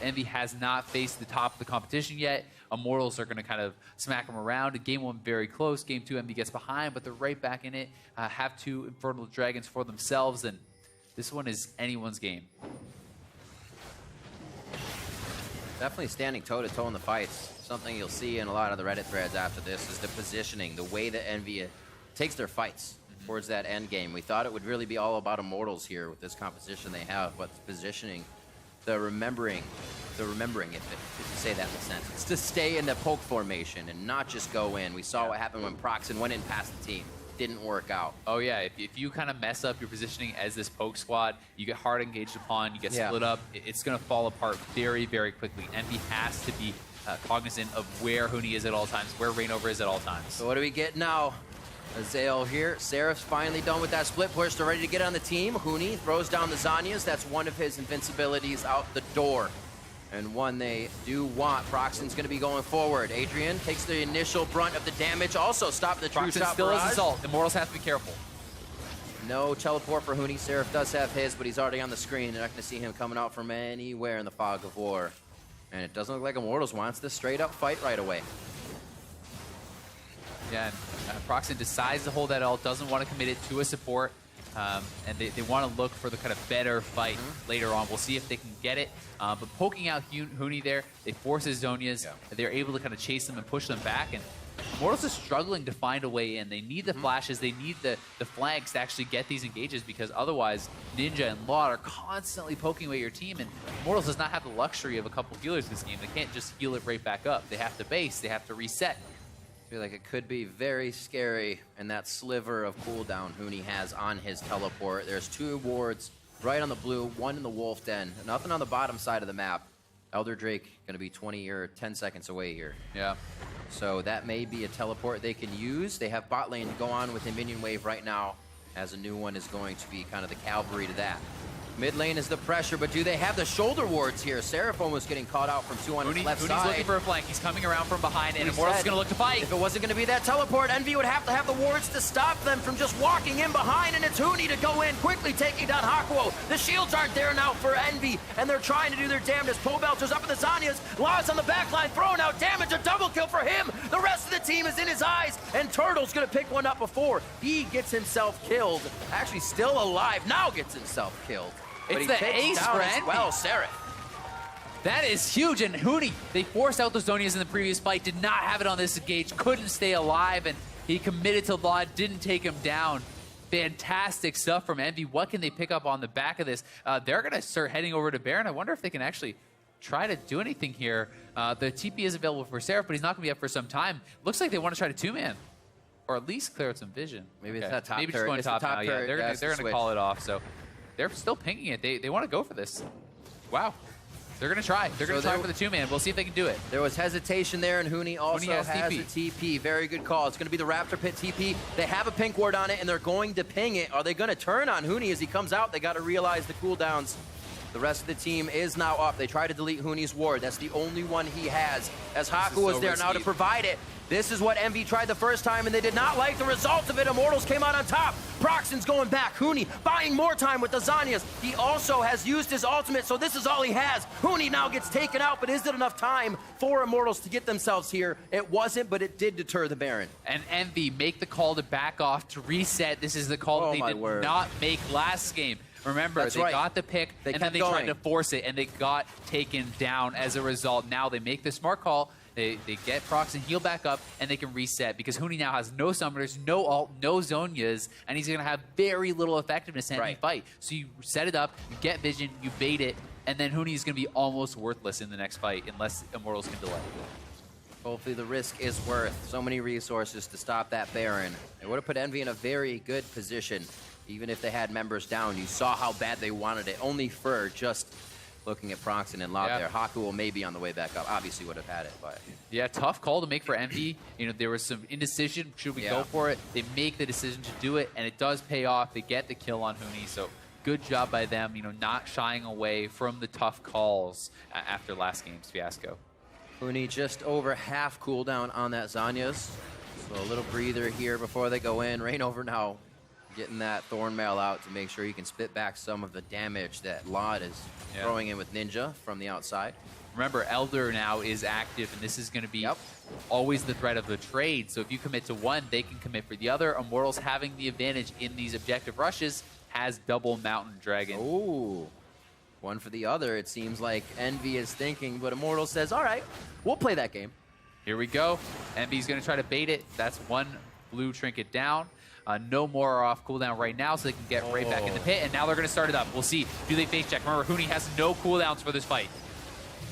[SPEAKER 1] Envy has not faced the top of the competition yet. Immortals are going to kind of smack them around. Game 1 very close. Game 2, Envy gets behind, but they're right back in it. Have 2 Infernal Dragons for themselves, and this one is anyone's game.
[SPEAKER 2] Definitely standing toe-to-toe in the fights. Something you'll see in a lot of the Reddit threads after this is the positioning, the way that Envy takes their fights towards that end game. We thought it would really be all about Immortals here with this composition they have, but the positioning, the remembering, if you say that makes sense. It's to stay in the poke formation and not just go in. We saw what happened when Proxen went in past the team. Didn't work out.
[SPEAKER 1] Oh yeah, if you kind of mess up your positioning as this poke squad, you get hard engaged upon, you get split up, it's going to fall apart very, very quickly. Envy has to be cognizant of where Huni is at all times, where Reignover is at all times.
[SPEAKER 2] So what do we get now? Azael here. Seraph's finally done with that split push. They're ready to get on the team. Huni throws down the Zanyas. That's one of his invincibilities out the door. And one they do want. Proxen's going to be going forward. Adrian takes the initial brunt of the damage. Also stop the true
[SPEAKER 1] Proxen
[SPEAKER 2] shot
[SPEAKER 1] still
[SPEAKER 2] barrage.
[SPEAKER 1] has his ult. Immortals have to be careful.
[SPEAKER 2] No teleport for Huni. Seraph does have his, but he's already on the screen. They're not going to see him coming out from anywhere in the fog of war. And it doesn't look like Immortals wants this straight up fight right away.
[SPEAKER 1] Yeah, and Proxen decides to hold that ult, doesn't want to commit it to a support, and they want to look for the kind of better fight later on. We'll see if they can get it. But poking out Huni there, they force his Zonias. They're able to kind of chase them and push them back, and Immortals is struggling to find a way in. They need the flashes, they need the flanks to actually get these engages, because otherwise Ninja and Lot are constantly poking away your team, and Immortals does not have the luxury of a couple healers this game. They can't just heal it right back up. They have to base, they have to reset.
[SPEAKER 2] I feel like it could be very scary, and that sliver of cooldown Huni has on his teleport. There's 2 wards right on the blue, 1 in the Wolf Den. Nothing on the bottom side of the map. Elder Drake gonna be 20 or 10 seconds away here.
[SPEAKER 1] Yeah.
[SPEAKER 2] So that may be a teleport they can use. They have bot lane to go on with a minion wave right now, as a new one is going to be kind of the cavalry to that. Mid lane is the pressure, but do they have the shoulder wards here? Seraph almost getting caught out from 2 on his left side.
[SPEAKER 1] Huni's looking for a flank. He's coming around from behind, and Immortals is going to look to fight.
[SPEAKER 2] If it wasn't going to be that teleport, Envy would have to have the wards to stop them from just walking in behind, and it's Huni to go in, quickly taking down Hakuo. The shields aren't there now for Envy, and they're trying to do their damnedest. Pobelter's up in the Zanyas. Law's on the backline, throwing out damage. A double kill for him. The rest of the team is in his eyes, and Turtle's going to pick one up before he gets himself killed. Actually, still alive. Now gets himself killed. But
[SPEAKER 1] It's the ace for Envy.
[SPEAKER 2] well, Seraph.
[SPEAKER 1] That is huge, and Huni, they forced out those Zonias in the previous fight, did not have it on this engage, couldn't stay alive, and he committed to Law, didn't take him down. Fantastic stuff from Envy. What can they pick up on the back of this? They're going to start heading over to Baron. I wonder if they can actually try to do anything here. The TP is available for Seraph, but he's not going to be up for some time. Looks like they want to try to 2-man, or at least clear out some vision.
[SPEAKER 2] Maybe it's not top
[SPEAKER 1] Maybe
[SPEAKER 2] turret.
[SPEAKER 1] just going top now. Yeah, they're going to call it off. So they're still pinging it. They want to go for this. Wow. They're going to try. They're going to try for the 2-man. We'll see if they can do it.
[SPEAKER 2] There was hesitation there, and Huni also has
[SPEAKER 1] TP.
[SPEAKER 2] a TP. Very good call. It's going to be the Raptor Pit TP. They have a pink ward on it, and they're going to ping it. Are they going to turn on Huni as he comes out? They got to realize the cooldowns. The rest of the team is now up. They try to delete Huni's ward. That's the only one he has, as Haku was there now to provide it. This is what Envy tried the first time, and they did not like the result of it. Immortals came out on top. Proxen's going back. Huni buying more time with the Zanyas. He also has used his ultimate, so this is all he has. Huni now gets taken out, but is it enough time for Immortals to get themselves here? It wasn't, but it did deter the Baron.
[SPEAKER 1] And Envy make the call to back off, to reset. This is the call that they did not make last game. Remember, they got the pick, and then they tried to force it, and they got taken down as a result. Now they make the smart call. They get Prox and heal back up, and they can reset, because Huni now has no summoners, no ult, no Zonias, and he's going to have very little effectiveness in any fight. So you set it up, you get vision, you bait it, and then Huni is going to be almost worthless in the next fight unless Immortals can delay.
[SPEAKER 2] Hopefully the risk is worth so many resources to stop that Baron. It would have put Envy in a very good position. Even if they had members down, you saw how bad they wanted it. Only for just looking at Proxen and Lot there. Haku will maybe on the way back up. Obviously would have had it, but
[SPEAKER 1] yeah, tough call to make for Envy. You know, there was some indecision. Should we go for it? They make the decision to do it, and it does pay off. They get the kill on Huni, so good job by them. You know, not shying away from the tough calls after last game's fiasco.
[SPEAKER 2] Huni just over half cooldown on that Zanyas. So a little breather here before they go in. Rain over now. Getting that Thorn Mail out to make sure he can spit back some of the damage that Lot is throwing in with Ninja from the outside.
[SPEAKER 1] Remember, Elder now is active, and this is going to be always the threat of the trade. So if you commit to one, they can commit for the other. Immortals having the advantage in these objective rushes has double Mountain Dragon.
[SPEAKER 2] Ooh. One for the other, it seems like Envy is thinking, but Immortal says, all right, we'll play that game.
[SPEAKER 1] Here we go. Envy's going to try to bait it. That's one blue trinket down. No more are off cooldown right now, so they can get right back in the pit, and now they're going to start it up. We'll see. Do they face check? Remember, Huni has no cooldowns for this fight.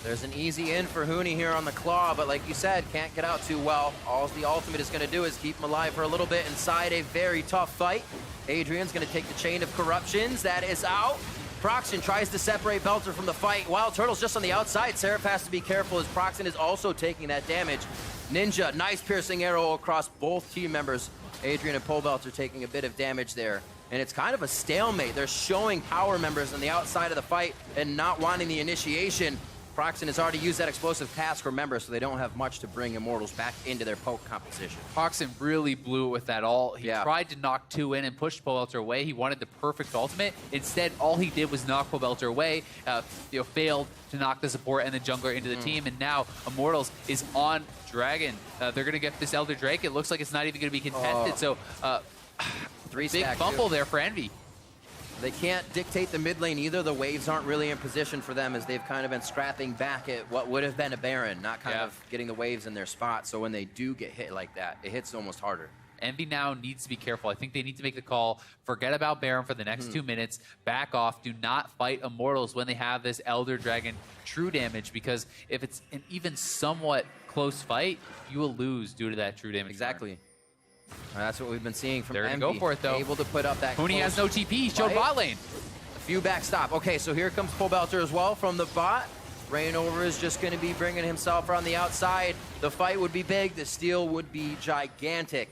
[SPEAKER 2] There's an easy in for Huni here on the Claw, but like you said, can't get out too well. All the ultimate is going to do is keep him alive for a little bit inside a very tough fight. Adrian's going to take the Chain of Corruptions. That is out. Proxen tries to separate Belter from the fight. Wild Turtle's just on the outside. Seraph has to be careful as Proxen is also taking that damage. Ninja, nice piercing arrow across both team members. Adrian and Pobelter taking a bit of damage there. And it's kind of a stalemate. They're showing power members on the outside of the fight and not wanting the initiation. Proxen has already used that explosive task, remember, so they don't have much to bring Immortals back into their poke composition.
[SPEAKER 1] Proxen really blew it with that ult. He tried to knock 2 in and pushed Pobelter away. He wanted the perfect ultimate. Instead, all he did was knock Pobelter away, failed to knock the support and the jungler into the team, and now Immortals is on Dragon. They're going to get this Elder Drake. It looks like it's not even going to be contested, so big fumble there for Envy.
[SPEAKER 2] They can't dictate the mid lane either. The waves aren't really in position for them as they've kind of been scrapping back at what would have been a Baron, not kind of getting the waves in their spot. So when they do get hit like that, it hits almost harder.
[SPEAKER 1] Envy now needs to be careful. I think they need to make the call. Forget about Baron for the next 2 minutes. Back off. Do not fight Immortals when they have this Elder Dragon true damage, because if it's an even somewhat close fight, you will lose due to that true damage.
[SPEAKER 2] Exactly. That's what we've been seeing from Envy.
[SPEAKER 1] They're going to go for it, though.
[SPEAKER 2] Able to put up that
[SPEAKER 1] Huni has no TP. He showed bot lane.
[SPEAKER 2] A few backstop. Okay, so here comes Pobelter as well from the bot. Reignover is just going to be bringing himself on the outside. The fight would be big. The steal would be gigantic.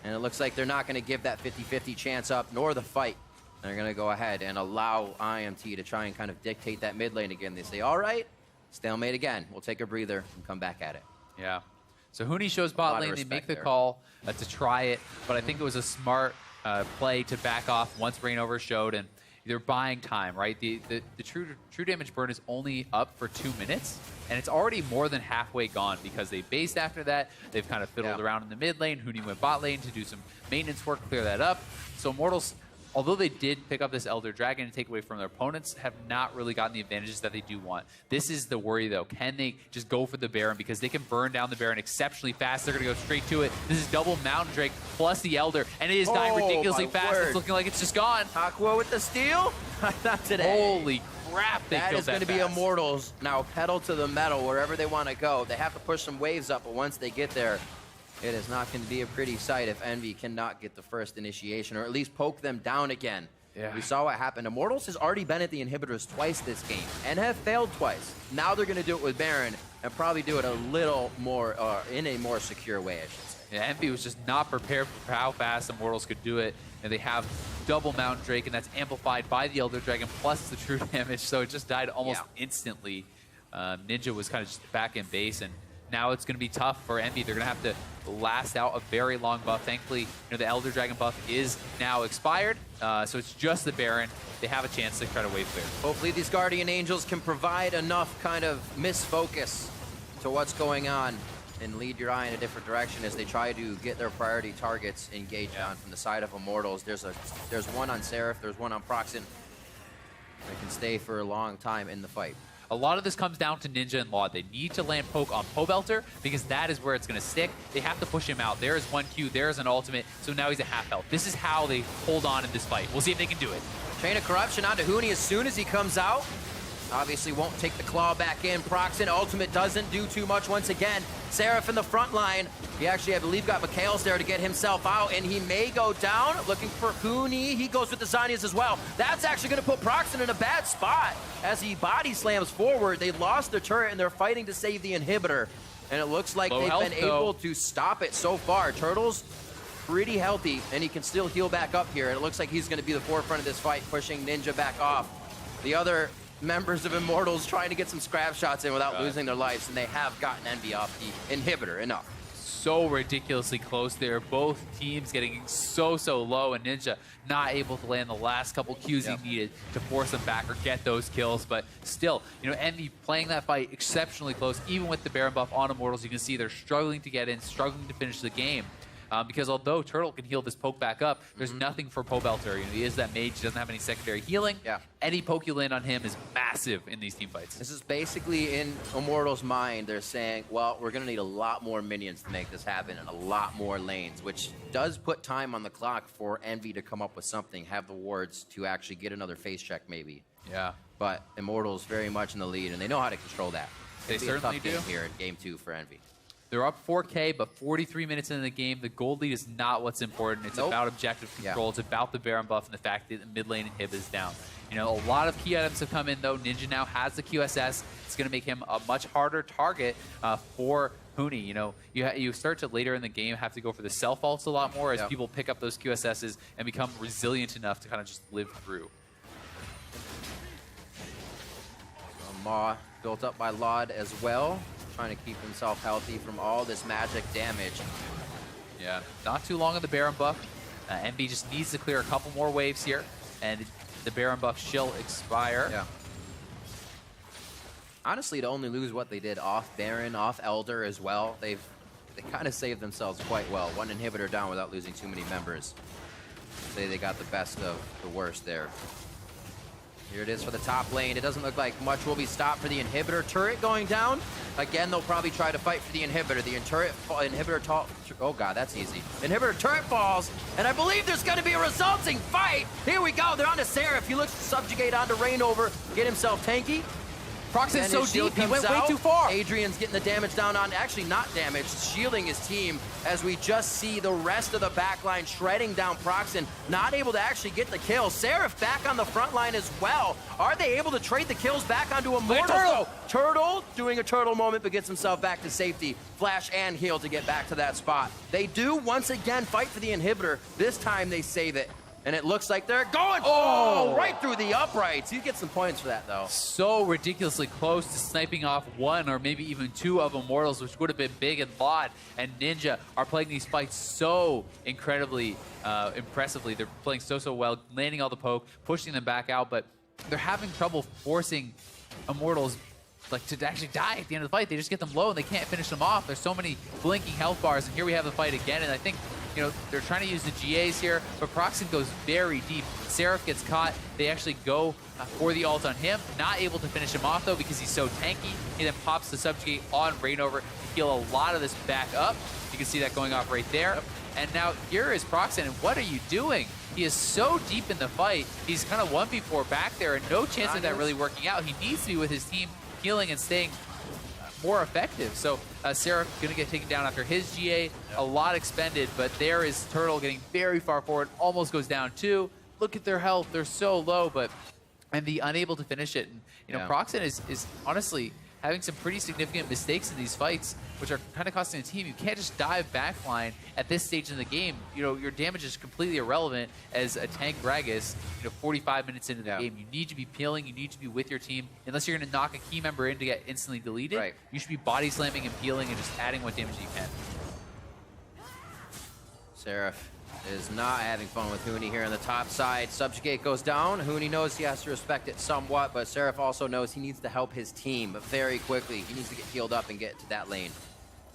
[SPEAKER 2] And it looks like they're not going to give that 50-50 chance up, nor the fight. They're going to go ahead and allow IMT to try and kind of dictate that mid lane again. They say, all right, stalemate again. We'll take a breather and come back at it.
[SPEAKER 1] Yeah. So Huni shows bot lane. They make the call to try it, but I think it was a smart play to back off once Reignover showed, and they're buying time, right? The true damage burn is only up for 2 minutes, and it's already more than halfway gone because they based after that. They've kind of fiddled around in the mid lane. Huni went bot lane to do some maintenance work, clear that up. So Immortals, although they did pick up this Elder Dragon and take away from their opponents, have not really gotten the advantages that they do want. This is the worry, though. Can they just go for the Baron? Because they can burn down the Baron exceptionally fast. They're going to go straight to it. This is double Mountain Drake plus the Elder, and it is dying ridiculously fast. It's looking like it's just gone.
[SPEAKER 2] Aqua with the steal? Not today.
[SPEAKER 1] Holy crap, they
[SPEAKER 2] that
[SPEAKER 1] killed
[SPEAKER 2] is going to be Immortals now pedal to the metal wherever they want to go. They have to push some waves up, but once they get there, it is not going to be a pretty sight if Envy cannot get the first initiation, or at least poke them down again. Yeah. We saw what happened. Immortals has already been at the inhibitors twice this game and have failed twice. Now they're going to do it with Baron and probably do it a little more, in a more secure way, I should say.
[SPEAKER 1] Yeah, Envy was just not prepared for how fast Immortals could do it. And they have double Mountain Drake, and that's amplified by the Elder Dragon plus the true damage, so it just died almost instantly. Ninja was kind of just back in base, and now it's going to be tough for Envy. They're going to have to last out a very long buff. Thankfully, the Elder Dragon buff is now expired, so it's just the Baron. They have a chance to try to wave clear.
[SPEAKER 2] Hopefully these Guardian Angels can provide enough kind of misfocus to what's going on and lead your eye in a different direction as they try to get their priority targets engaged on from the side of Immortals. There's one on Seraph, there's one on Proxen. They can stay for a long time in the fight.
[SPEAKER 1] A lot of this comes down to Ninja and Laud. They need to land poke on Pobelter because that is where it's going to stick. They have to push him out. There is 1Q, there is an ultimate, so now he's a half health. This is how they hold on in this fight. We'll see if they can do it.
[SPEAKER 2] Chain of Corruption onto Huni as soon as he comes out. Obviously won't take the claw back in. Proxen ultimate doesn't do too much once again. Seraph in the front line. He actually, I believe, got Mikhail's there to get himself out, and he may go down. Looking for Huni. He goes with the Zanyas as well. That's actually going to put Proxen in a bad spot as he body slams forward. They lost their turret, and they're fighting to save the inhibitor. And it looks like they've been able to stop it so far. Turtle's pretty healthy, and he can still heal back up here. And it looks like he's going to be the forefront of this fight, pushing Ninja back off. The other members of Immortals trying to get some scrap shots in without losing their lives, and they have gotten Envy off the inhibitor enough.
[SPEAKER 1] So ridiculously close there. Both teams getting so low, and Ninja not able to land the last couple Qs he needed to force them back or get those kills. But still, Envy playing that fight exceptionally close. Even with the Baron buff on Immortals, you can see they're struggling to get in, struggling to finish the game. Because although Turtle can heal this poke back up, there's nothing for Pobelter. He is that mage, he doesn't have any secondary healing. Any poke you land on him is massive in these team fights.
[SPEAKER 2] This is basically in Immortals' mind. They're saying, well, we're going to need a lot more minions to make this happen and a lot more lanes, which does put time on the clock for Envy to come up with something, have the wards to actually get another face check maybe.
[SPEAKER 1] Yeah.
[SPEAKER 2] But Immortals very much in the lead, and they know how to control that.
[SPEAKER 1] They certainly do.
[SPEAKER 2] Here in Game 2 for Envy.
[SPEAKER 1] They're up 4K, but 43 minutes into the game. The gold lead is not what's important. It's about objective control. It's about the Baron buff and the fact that the mid lane inhib is down. A lot of key items have come in, though. Ninja now has the QSS. It's going to make him a much harder target for Huni. You start to later in the game have to go for the self-ults a lot more as people pick up those QSSs and become resilient enough to kind of just live through.
[SPEAKER 2] So Maw built up by Laud as well, trying to keep himself healthy from all this magic damage.
[SPEAKER 1] Yeah, not too long on the Baron buff. Envy just needs to clear a couple more waves here, and the Baron buff shall expire.
[SPEAKER 2] Yeah. Honestly, to only lose what they did off Baron, off Elder as well, they kind of saved themselves quite well. One inhibitor down without losing too many members. say they got the best of the worst there. Here it is for the top lane. It doesn't look like much will be stopped for the inhibitor turret going down. Again, they'll probably try to fight for the inhibitor. The oh god, that's easy. Inhibitor turret falls, and I believe there's going to be a resulting fight. Here we go. They're on to Seraph. He looks to subjugate onto Reignover, get himself tanky.
[SPEAKER 1] Proxen's so deep, he went way too far.
[SPEAKER 2] Adrian's getting the damage down on, actually not damaged, shielding his team as we just see the rest of the backline shredding down Proxen, not able to actually get the kill. Seraph back on the front line as well. Are they able to trade the kills back onto Immortals? Turtle doing a turtle moment, but gets himself back to safety. Flash and heal to get back to that spot. They do once again fight for the inhibitor. This time they save it. And it looks like they're going right through the uprights. You get some points for that, though.
[SPEAKER 1] So ridiculously close to sniping off one or maybe even two of Immortals, which would have been big. And Lod and Ninja are playing these fights so incredibly impressively. They're playing so well, landing all the poke, pushing them back out, but they're having trouble forcing Immortals like to actually die at the end of the fight. They just get them low and they can't finish them off. There's so many blinking health bars, and here we have the fight again. And I think, you know, they're trying to use the GAs here, but Proxen goes very deep. Seraph gets caught. They actually go for the ult on him. Not able to finish him off, though, because he's so tanky. He then pops the subjugate on Reignover to heal a lot of this back up. You can see that going off right there. Yep. And now here is Proxen, and what are you doing? He is so deep in the fight. He's kind of 1v4 back there, and no chance of that really working out. He needs to be with his team healing and staying more effective. So Seraph gonna get taken down after his GA. A lot expended, but there is Turtle getting very far forward, almost goes down too. Look at their health, they're so low, and the unable to finish it. And, you know, Proxen is honestly having some pretty significant mistakes in these fights, which are kind of costing the team. You can't just dive backline at this stage in the game. You know, your damage is completely irrelevant as a tank Gragas, 45 minutes into the game. You need to be peeling, you need to be with your team. Unless you're gonna knock a key member in to get instantly deleted, you should be body slamming and peeling and just adding what damage you can.
[SPEAKER 2] Seraph is not having fun with Huni here on the top side. Subjugate goes down. Huni knows he has to respect it somewhat, but Seraph also knows he needs to help his team very quickly. He needs to get healed up and get to that lane.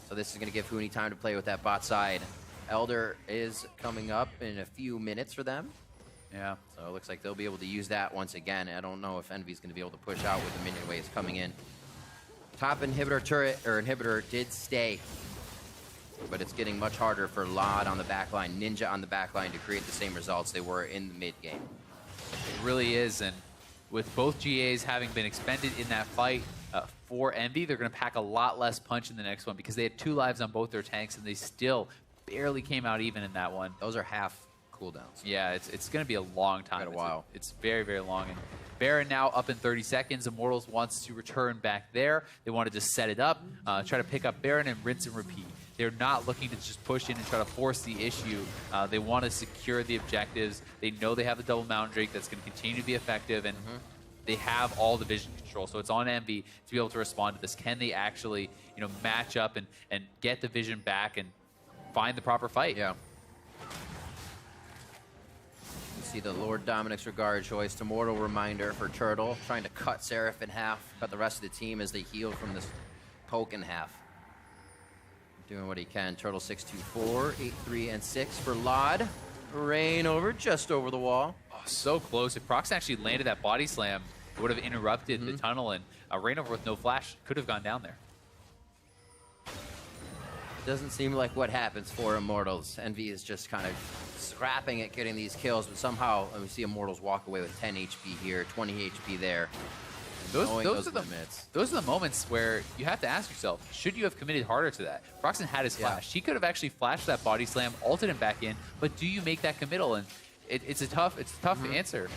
[SPEAKER 2] So this is going to give Huni time to play with that bot side. Elder is coming up in a few minutes for them.
[SPEAKER 1] Yeah.
[SPEAKER 2] So it looks like they'll be able to use that once again. I don't know if Envy's going to be able to push out with the minion waves coming in. Top inhibitor turret, or inhibitor, did stay. But it's getting much harder for Lod on the backline, Ninja on the backline to create the same results they were in the mid game.
[SPEAKER 1] It really is, and with both GAs having been expended in that fight for Envy, they're going to pack a lot less punch in the next one because they had 2 lives on both their tanks, and they still barely came out even in that one.
[SPEAKER 2] Those are half cooldowns.
[SPEAKER 1] Yeah, it's going to be a long time.
[SPEAKER 2] A while.
[SPEAKER 1] It's very, very long. And Baron now up in 30 seconds. Immortals wants to return back there. They want to just set it up, try to pick up Baron and rinse and repeat. They're not looking to just push in and try to force the issue. They want to secure the objectives. They know they have the double Mountain Drake that's going to continue to be effective, and they have all the vision control. So it's on Envy to be able to respond to this. Can they actually, match up and get the vision back and find the proper fight?
[SPEAKER 2] Yeah. You see the Lord Dominic's regard choice. Immortal reminder for Turtle, trying to cut Seraph in half, cut the rest of the team as they heal from this poke in half. Doing what he can. Turtle 6-2-4, 8-3, and 6 for Lod. Reignover just over the wall.
[SPEAKER 1] Oh, so close. If Prox actually landed that body slam, it would have interrupted the tunnel, and Reignover with no flash could have gone down there.
[SPEAKER 2] Doesn't seem like what happens for Immortals. Envy is just kind of scrapping at getting these kills, but somehow we see Immortals walk away with 10 HP here, 20 HP there.
[SPEAKER 1] Those are the moments where you have to ask yourself, should you have committed harder to that? Proxen had his flash. He could have actually flashed that body slam, ulted him back in, but do you make that committal? And it's a tough answer.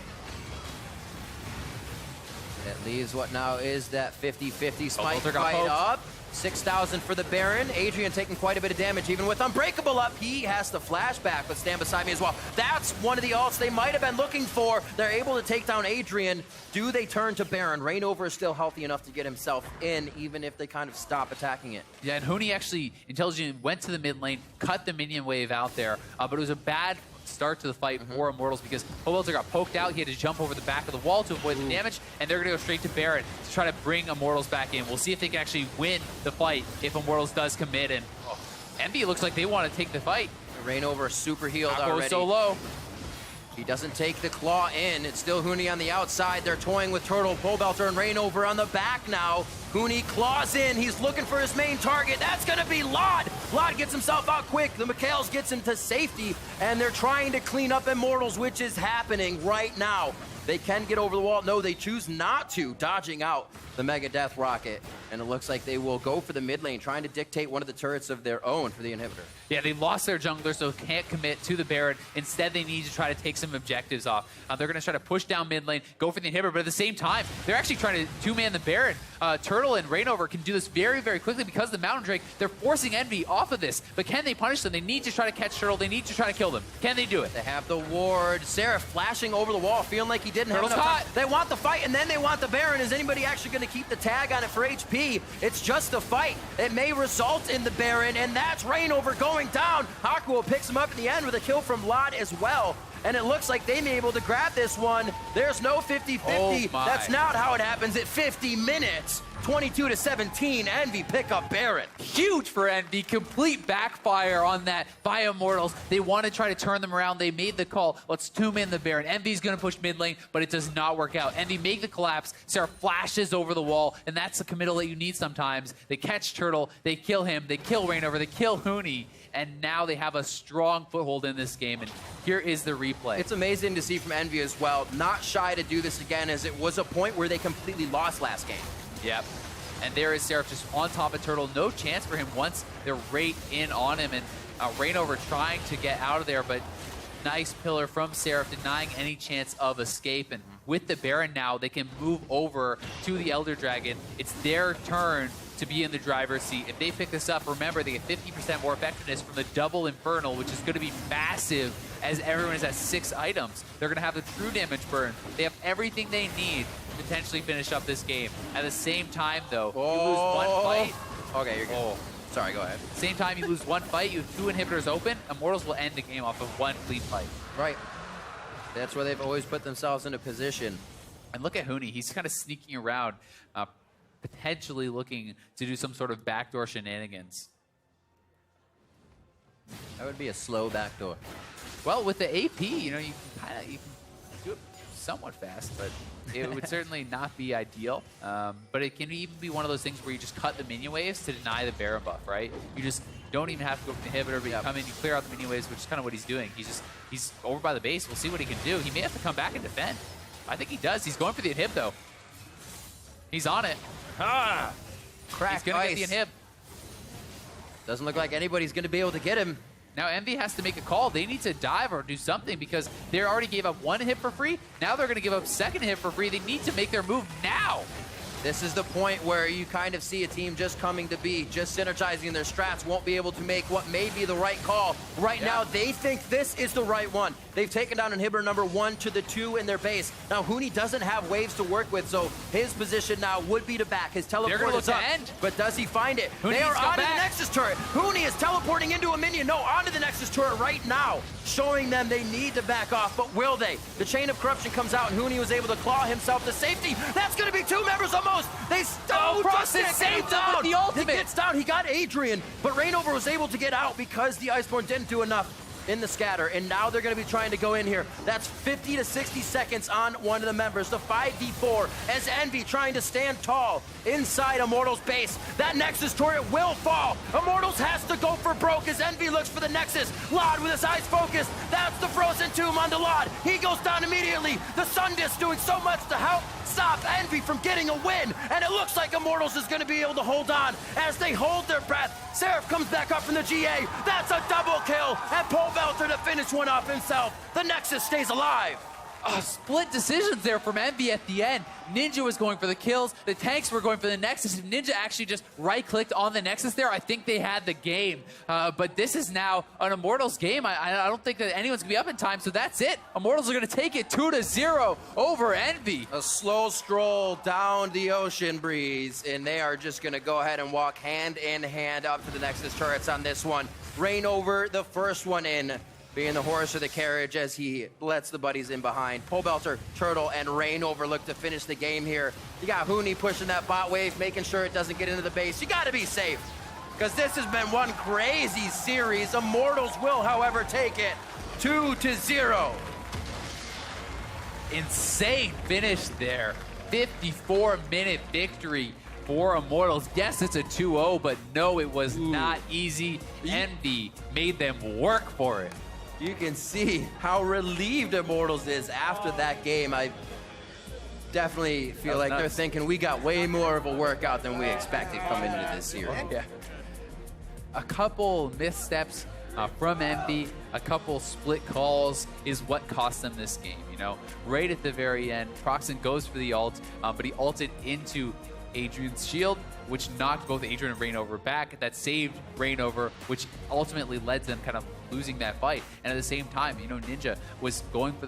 [SPEAKER 2] That leaves what now is that 50-50 smite fight up. 6,000 for the Baron. Adrian taking quite a bit of damage, even with Unbreakable up. He has the flashback, but stand beside me as well. That's one of the ults they might have been looking for. They're able to take down Adrian. Do they turn to Baron? Reignover is still healthy enough to get himself in, even if they kind of stop attacking it.
[SPEAKER 1] Yeah, and Huni actually intelligently went to the mid lane, cut the minion wave out there, but it was a bad start to the fight for Immortals because Howelter got poked out. He had to jump over the back of the wall to avoid the damage, and they're going to go straight to Baron to try to bring Immortals back in. We'll see if they can actually win the fight if Immortals does commit, and Envy looks like they want to take the fight.
[SPEAKER 2] Reignover super healed
[SPEAKER 1] Aqua
[SPEAKER 2] already.
[SPEAKER 1] So low.
[SPEAKER 2] He doesn't take the claw in. It's still Huni on the outside. They're toying with Turtle, Polebelter, and Rainover on the back now. Huni claws in. He's looking for his main target. That's going to be Lod. Lod gets himself out quick. The Mikhails gets him to safety, and they're trying to clean up Immortals, which is happening right now. They can get over the wall. No, they choose not to, dodging out the Mega Death Rocket. And it looks like they will go for the mid lane, trying to dictate one of the turrets of their own for the inhibitor.
[SPEAKER 1] Yeah, they lost their jungler, so can't commit to the Baron. Instead, they need to try to take some objectives off. They're going to try to push down mid lane, go for the inhibitor, but at the same time, they're actually trying to two-man the Baron. Turtle and Rainover can do this very, very quickly because of the Mountain Drake. They're forcing Envy off of this, but can they punish them? They need to try to catch Turtle. They need to try to kill them. Can they do it?
[SPEAKER 2] They have the ward. Seraph flashing over the wall, feeling like he didn't
[SPEAKER 1] Turtle's
[SPEAKER 2] have enough time.
[SPEAKER 1] caught.
[SPEAKER 2] They want the fight, and then they want the Baron. Is anybody actually going to keep the tag on it for HP? It's just a fight. It may result in the Baron, and that's Rainover going down. Hakuo picks him up in the end with a kill from Lod as well. And it looks like they may be able to grab this one. There's no 50-50.
[SPEAKER 1] Oh
[SPEAKER 2] That's not how it happens at 50 minutes. 22-17, Envy pick up Baron.
[SPEAKER 1] Huge for Envy. Complete backfire on that by Immortals. They want to try to turn them around. They made the call. Let's two-man the Baron. Envy's going to push mid lane, but it does not work out. Envy make the collapse. Sarah flashes over the wall, and that's the committal that you need sometimes. They catch Turtle. They kill him. They kill Rainover. They kill Huni. And now they have a strong foothold in this game. And here is the replay.
[SPEAKER 2] It's amazing to see from Envy as well. Not shy to do this again, as it was a point where they completely lost last game.
[SPEAKER 1] Yep. And there is Seraph just on top of Turtle. No chance for him once they're right in on him. And Rainover trying to get out of there, but nice pillar from Seraph, denying any chance of escape. And with the Baron now, they can move over to the Elder Dragon. It's their turn to be in the driver's seat. If they pick this up, remember, they get 50% more effectiveness from the double Infernal, which is going to be massive as everyone is at 6 items. They're going to have the true damage burn. They have everything they need to potentially finish up this game. At the same time, though, you lose one fight.
[SPEAKER 2] Okay, you're good. Sorry, go ahead.
[SPEAKER 1] Same time you lose one fight, you have 2 inhibitors open. Immortals will end the game off of 1 clean fight.
[SPEAKER 2] Right. That's where they've always put themselves in a position.
[SPEAKER 1] And look at Huni. He's kind of sneaking around, potentially looking to do some sort of backdoor shenanigans.
[SPEAKER 2] That would be a slow backdoor.
[SPEAKER 1] Well, with the AP, you know, you can do it somewhat fast, but it would certainly not be ideal. But it can even be one of those things where you just cut the minion waves to deny the Baron buff, right? You just don't even have to go for the inhibitor, but you come in, you clear out the minion waves, which is kind of what he's doing. He's over by the base. We'll see what he can do. He may have to come back and defend. I think he does. He's going for the inhib, though. He's on it.
[SPEAKER 2] Ah!
[SPEAKER 1] He's going to get the inhib.
[SPEAKER 2] Doesn't look like anybody's going to be able to get him.
[SPEAKER 1] Now Envy has to make a call. They need to dive or do something because they already gave up 1 hit for free. Now they're going to give up 2nd hit for free. They need to make their move now.
[SPEAKER 2] This is the point where you kind of see a team just coming to be, just synergizing their strats, won't be able to make what may be the right call. Right now, they think this is the right one. They've taken down inhibitor number 1 to the 2 in their base. Now, Huni doesn't have waves to work with, so his position now would be to back. His teleport is up, but does he find it? They are onto the Nexus turret. Huni is teleporting into a minion. No, onto the Nexus turret right now, showing them they need to back off, but will they? The Chain of Corruption comes out, and Huni was able to claw himself to safety. That's going to be 2 members almost. They still
[SPEAKER 1] Frost is saved him with the ultimate.
[SPEAKER 2] He gets down. He got Adrian, but Rainover was able to get out because the Iceborne didn't do enough in the scatter, and now they're going to be trying to go in here. That's 50 to 60 seconds on one of the members. The 5v4 as Envy trying to stand tall inside Immortals' base. That Nexus turret will fall. Immortals has to go for broke as Envy looks for the Nexus. Lod with his eyes focused. That's the Frozen Tomb onto Lod. He goes down immediately. The Sun Disc doing so much to help stop Envy from getting a win, and it looks like Immortals is going to be able to hold on as they hold their breath. Seraph comes back up from the GA. That's a double kill, and Polebelter to finish one off himself. The Nexus stays alive.
[SPEAKER 1] Split decisions there from Envy at the end. Ninja was going for the kills. The tanks were going for the Nexus. If Ninja actually just right-clicked on the Nexus there, I think they had the game. But this is now an Immortals game. I don't think that anyone's going to be up in time, so that's it. Immortals are going to take it 2-0 over Envy.
[SPEAKER 2] A slow stroll down the ocean breeze, and they are just going to go ahead and walk hand in hand up to the Nexus turrets on this one. Rainover, the first one in, being the horse or the carriage as he lets the buddies in behind. Polebelter, Turtle, and Rainover look to finish the game here. You got Huni pushing that bot wave, making sure it doesn't get into the base. You got to be safe, because this has been one crazy series. Immortals will, however, take it 2-0.
[SPEAKER 1] insane finish there. 54-minute victory for Immortals. Yes, it's a 2-0, but no, it was not easy. Envy made them work for it.
[SPEAKER 2] You can see how relieved Immortals is after that game. I definitely feel like they're thinking we got way more of a workout than we expected coming into this series.
[SPEAKER 1] Yeah. A couple missteps from Envy, a couple split calls is what cost them this game, you know. Right at the very end, Proxen goes for the ult, but he ulted into Adrian's shield, which knocked both Adrian and Reignover back. That saved Reignover, which ultimately led them kind of losing that fight. And at the same time, you know, Ninja was going for the